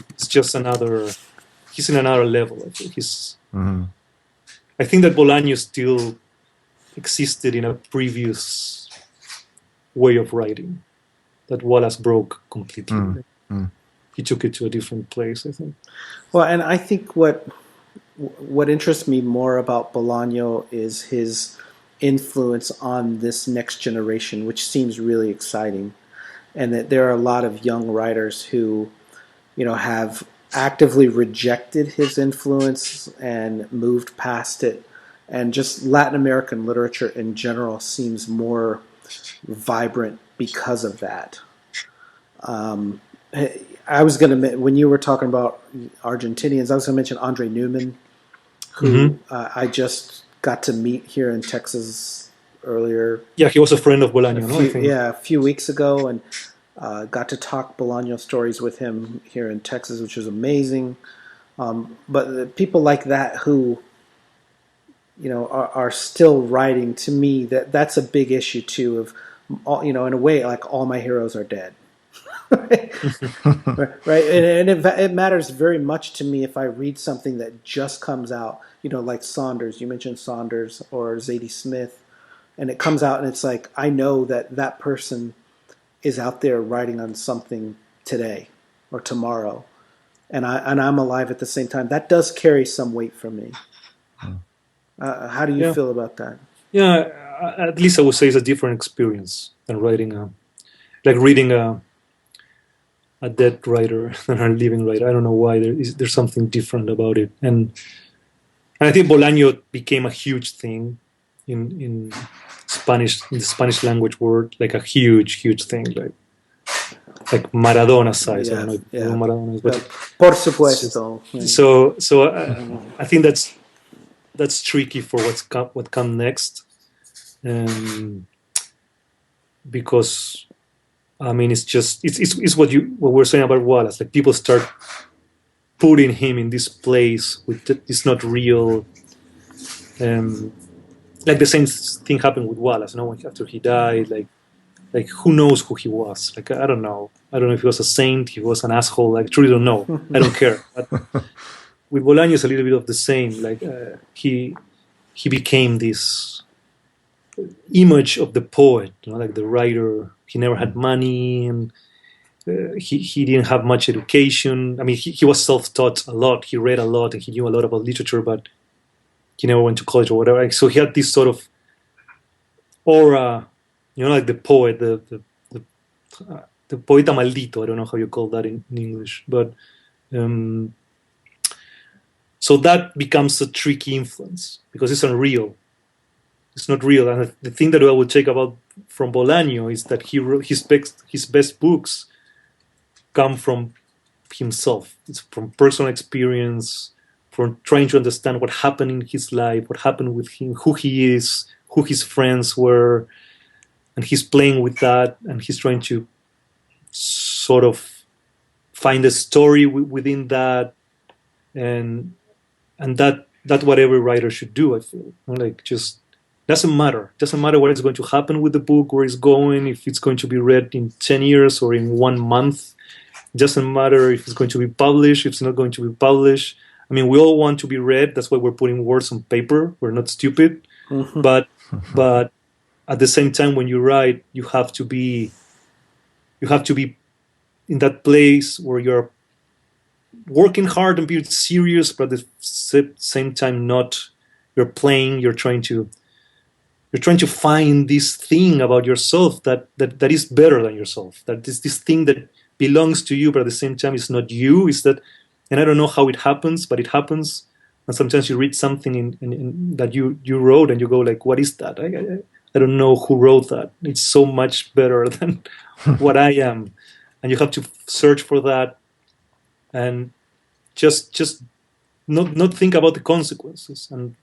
it's just another. He's in another level. I think he's. I think that Bolaño still existed in a previous way of writing that Wallace broke completely. He took it to a different place, I think. Well, and I think what interests me more about Bolaño is his influence on this next generation, which seems really exciting, and that there are a lot of young writers who, have actively rejected his influence and moved past it, and just Latin American literature in general seems more vibrant because of that. I was going to, when you were talking about Argentinians, I was going to mention Andre Newman, who I just got to meet here in Texas earlier. Yeah, he was a friend of Bolaño, I think. Yeah, a few weeks ago, and got to talk Bolaño stories with him here in Texas, which was amazing. But the people like that who, are still writing, to me, that's a big issue too. Of, in a way, like all my heroes are dead. Right, and it matters very much to me if I read something that just comes out, like Saunders. You mentioned Saunders or Zadie Smith, and it comes out and it's like I know that person is out there writing on something today or tomorrow, and I'm alive at the same time. That does carry some weight for me. How do you feel about that? Yeah, at least I would say it's a different experience than reading a dead writer than a living writer. I don't know why. There's something different about it, and I think Bolaño became a huge thing in Spanish, in the Spanish language world, like a huge thing, like Maradona size. I don't know if Maradona is, but por supuesto. So I think that's tricky for what come next, because. I mean, it's what we're saying about Wallace. Like people start putting him in this place which is not real, and like the same thing happened with Wallace. No, after he died, like who knows who he was? Like I don't know. I don't know if he was a saint, if he was an asshole. Like, I truly don't know. I don't care. But with Bolaño, it's a little bit of the same. Like he became this image of the poet, like the writer. He never had money, and he didn't have much education. I mean, he was self-taught a lot. He read a lot, and he knew a lot about literature, but he never went to college or whatever. So he had this sort of aura, like the poet, the poeta maldito. I don't know how you call that in English, but so that becomes a tricky influence because it's unreal. It's not real. And the thing that I would take about from Bolaño is that he wrote his best books come from himself. It's from personal experience, from trying to understand what happened in his life, what happened with him, who he is, who his friends were, and he's playing with that, and he's trying to sort of find a story within that, and that's what every writer should do. I feel like just. Doesn't matter what is going to happen with the book, where it's going, if it's going to be read in 10 years or in 1 month. It doesn't matter if it's going to be published, if it's not going to be published. I mean, we all want to be read. That's why we're putting words on paper. We're not stupid. Mm-hmm. But at the same time, when you write, you have to be in that place where you're working hard and being serious, but at the same time not. You're playing, you're trying to find this thing about yourself that is better than yourself. That is this thing that belongs to you, but at the same time it's not you. Is that, and I don't know how it happens, but it happens. And sometimes you read something in that you wrote, and you go like, "What is that? I don't know who wrote that. It's so much better than what I am." And you have to search for that, and just not think about the consequences, and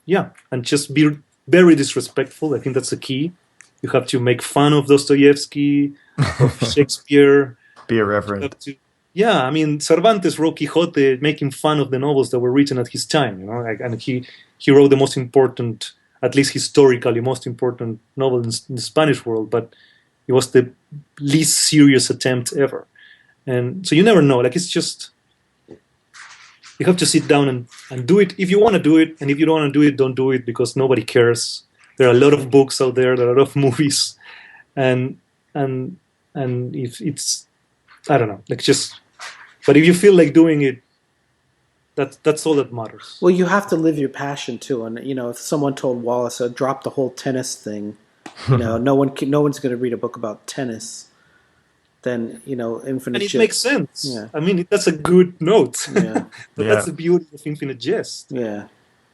just be very disrespectful. I think that's the key. You have to make fun of Dostoevsky, of Shakespeare. Be irreverent. I mean, Cervantes wrote Quixote making fun of the novels that were written at his time, and he wrote the most important, at least historically, most important novel in the Spanish world, but it was the least serious attempt ever. And so you never know. Like, it's just, you have to sit down and do it if you want to do it, and if you don't want to do it, don't do it, because nobody cares. There are a lot of books out there, there are a lot of movies, and if it's, I don't know, like, just, but if you feel like doing it, that's all that matters. Well, you have to live your passion too, and if someone told Wallace, drop the whole tennis thing, no one's going to read a book about tennis. Then Infinite Jest. And it makes sense. Yeah. I mean, that's a good note. Yeah. But that's the beauty of Infinite Jest. Yeah.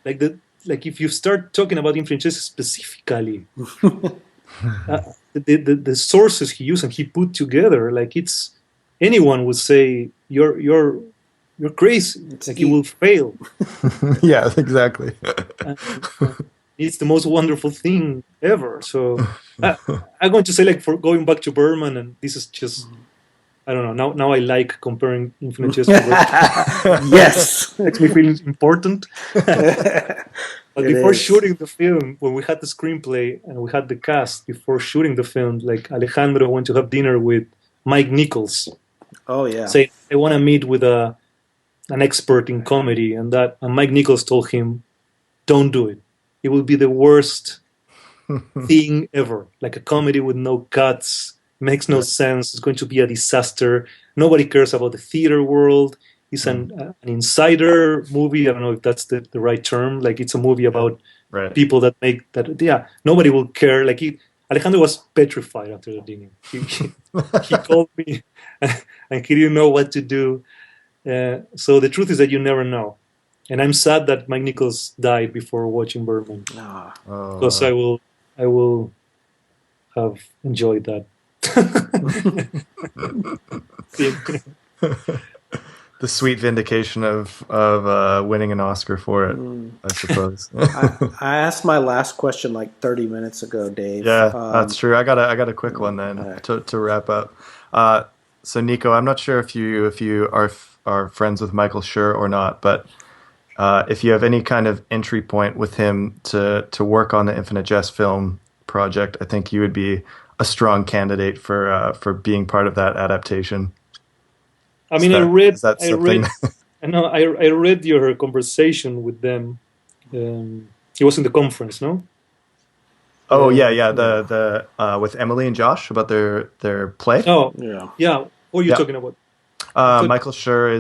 Like if you start talking about Infinite Jest specifically, the sources he used and he put together, like, it's, anyone would say you're crazy. Like, you will fail. Yeah, exactly. It's the most wonderful thing ever. So I'm going to say, like, for going back to Birdman, and this is just, I don't know. Now I like comparing Infinite Jest with Birdman. Yes. Makes me feel important. But before shooting the film, when we had the screenplay and we had the cast, before shooting the film, like, Alejandro went to have dinner with Mike Nichols. Oh, yeah. Saying, I want to meet with an expert in comedy. And Mike Nichols told him, don't do it. It will be the worst thing ever. Like, a comedy with no guts, makes no sense. It's going to be a disaster. Nobody cares about the theater world. It's an insider movie. I don't know if that's the right term. Like, it's a movie about people that make that. Yeah, nobody will care. Like, Alejandro was petrified after the dinner. He called me, and he didn't know what to do. So the truth is that you never know. And I'm sad that Mike Nichols died before watching Birdman, because I will have enjoyed that. The sweet vindication of winning an Oscar for it, I suppose. I asked my last question like 30 minutes ago, Dave. Yeah, that's true. I got a quick one then to wrap up. So Nico, I'm not sure if you are friends with Michael Schur or not, but if you have any kind of entry point with him to work on the Infinite Jest film project, I think you would be a strong candidate for being part of that adaptation. I mean, Is that something? I read your conversation with them. It was in the conference, no? Oh yeah. The with Emily and Josh about their play. Oh Yeah. yeah. What are you talking about? Michael Schur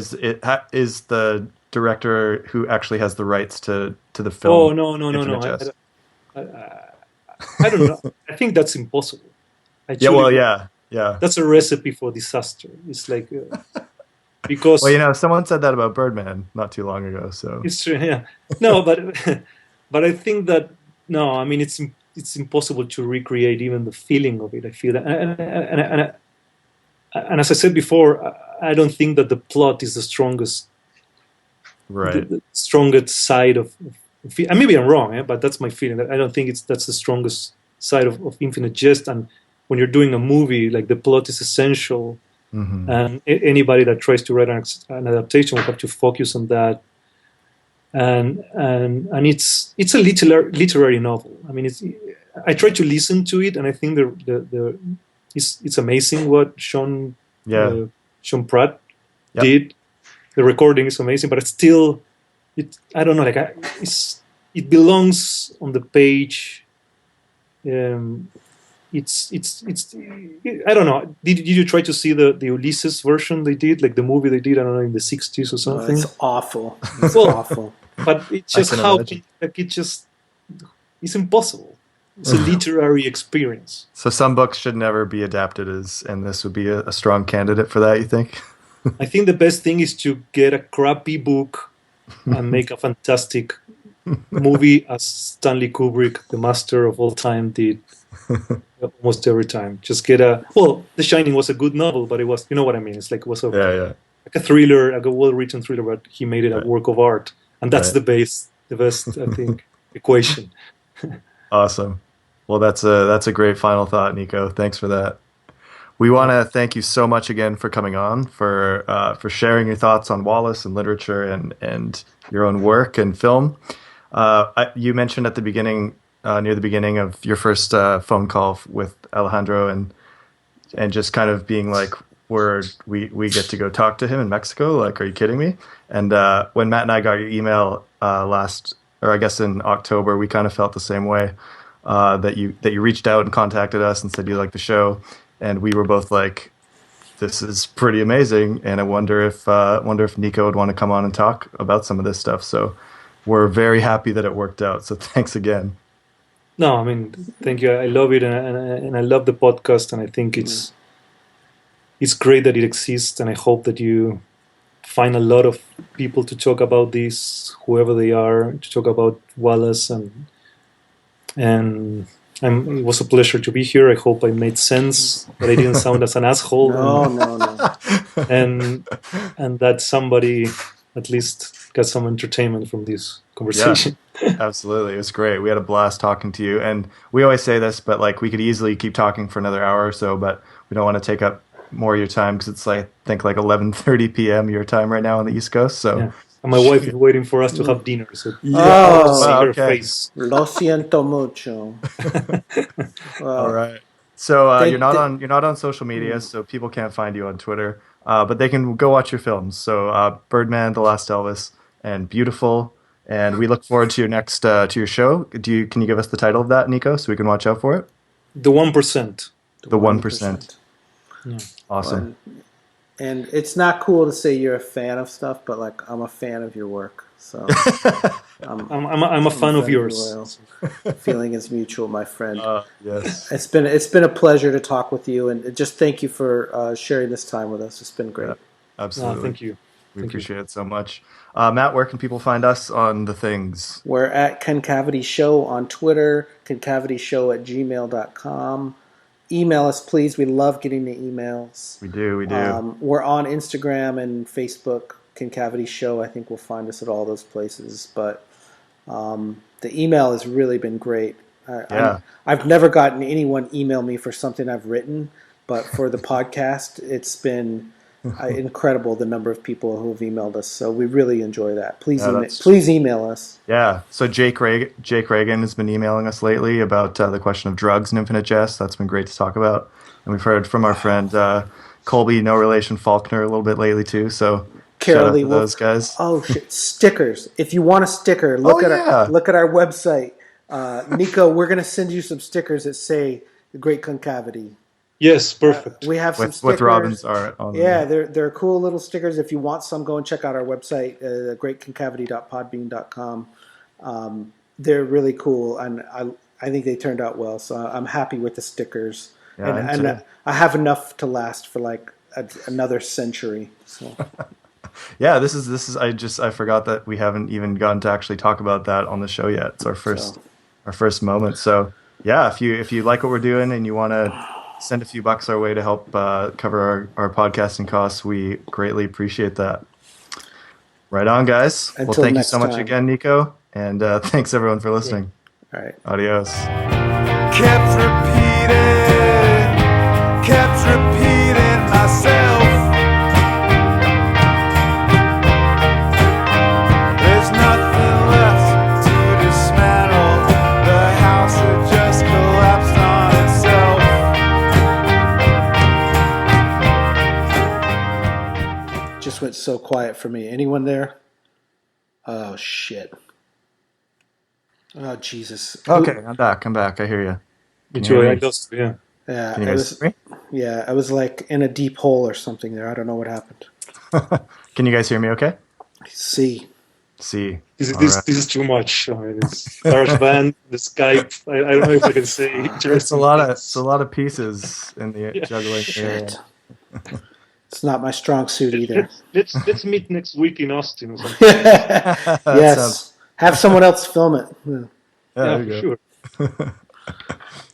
is the director who actually has the rights to the film. Oh no. Infinite Jest. I don't know. I think that's impossible. Yeah. That's a recipe for disaster. It's like because someone said that about Birdman not too long ago. So it's true. Yeah. No, but I think that no. I mean, it's impossible to recreate even the feeling of it. I feel that, and as I said before, I don't think that the plot is the strongest, right? The strongest side of and maybe I'm wrong, but that's my feeling. I don't think that's the strongest side of Infinite Jest. And when you're doing a movie, like the plot is essential, and anybody that tries to write an adaptation will have to focus on that. And it's a literary novel. I mean, I tried to listen to it, and I think it's amazing what Sean Pratt did. The recording is amazing, but it's still, I don't know, like it belongs on the page. It's I don't know. Did you try to see the Ulysses version they did, like the movie they did? I don't know, in the 60s or something. It's awful. It's awful. But it's just it's impossible. It's a literary experience. So some books should never be adapted and this would be a strong candidate for that, you think? I think the best thing is to get a crappy book and make a fantastic movie, as Stanley Kubrick, the master of all time, did almost every time. Just get The Shining was a good novel, but it was, you know what I mean? It's like it was like a thriller, like a well-written thriller, but he made it a work of art, and that's the best, I think, equation. Awesome. Well, that's a great final thought, Nico. Thanks for that. We want to thank you so much again for coming on, for sharing your thoughts on Wallace and literature and your own work and film. You mentioned at the beginning, near the beginning of your first phone call with Alejandro, and just kind of being like, we get to go talk to him in Mexico. Like, are you kidding me? And when Matt and I got your email I guess in October, we kind of felt the same way. That you reached out and contacted us and said you liked the show. And we were both like, "This is pretty amazing," and I wonder if Nico would want to come on and talk about some of this stuff. So we're very happy that it worked out. So thanks again. No, I mean, thank you. I love it, and I love the podcast, and I think it's great that it exists. And I hope that you find a lot of people to talk about this, whoever they are, to talk about Wallace and. It was a pleasure to be here. I hope I made sense, that I didn't sound as an asshole. No. And that somebody at least got some entertainment from this conversation. Yeah, absolutely. It was great. We had a blast talking to you. And we always say this, but like we could easily keep talking for another hour or so, but we don't want to take up more of your time because it's like, I think like 11:30 p.m. your time right now on the East Coast. So. Yeah. And my wife is waiting for us to have dinner. So see her face. Lo siento mucho. All right. So you're not on social media, so people can't find you on Twitter. But they can go watch your films. So Birdman, The Last Elvis, and Beautiful. And we look forward to your next to your show. Can you give us the title of that, Nico, so we can watch out for it? The 1%. The 1%. Yeah. Awesome. And it's not cool to say you're a fan of stuff, but like I'm a fan of your work. So I'm a fan of yours. Feeling is mutual, my friend. Yes. It's been a pleasure to talk with you, and just thank you for sharing this time with us. It's been great. Yeah, absolutely. Thank you. We appreciate it so much. Matt, where can people find us on the things? We're at Concavity Show on Twitter, concavityshow@gmail.com. Email us, please. We love getting the emails. We do. We're on Instagram and Facebook, Concavity Show. I think we'll find us at all those places. But the email has really been great. I've never gotten anyone email me for something I've written, but for the podcast, it's been incredible the number of people who have emailed us. So we really enjoy that. Please, Yeah, please email us. Yeah. So Jake Reagan has been emailing us lately about the question of drugs in Infinite Jest. That's been great to talk about. And we've heard from our friend Colby, no relation Faulkner, a little bit lately too. So shout out to those guys. Oh shit! Stickers. If you want a sticker, look at our website. Nico, we're gonna send you some stickers that say "The Great Concavity." Yes, perfect. We have some stickers with Robin's art on them. Yeah, they're cool little stickers. If you want some, go and check out our website, greatconcavity.podbean.com. They're really cool, and I think they turned out well. So I'm happy with the stickers, and I have enough to last for like another century. So. Yeah, this is. I forgot that we haven't even gotten to actually talk about that on the show yet. It's our first moment. So yeah, if you like what we're doing and you want to send a few bucks our way to help cover our podcasting costs, we greatly appreciate that. Right on, guys. Well, thank you so much again, Nico, and thanks everyone for listening. All right. Adios. Kept repeating myself. There's nothing left to dismantle. The house had just collapsed on itself. Just went so quiet for me. Anyone there? Oh shit. Oh Jesus. Okay, I'm back. I hear you. Me too. Yeah. Yeah. Can you guys hear me? Yeah, I was like in a deep hole or something there. I don't know what happened. Can you guys hear me? Okay. See. See. This is too much. I mean, it's GarageBand, the Skype. I don't know if I can say interesting. It's a lot of pieces in the juggling area. It's not my strong suit either. Let's meet next week in Austin or something. Yes. Have someone else film it. Yeah, for sure.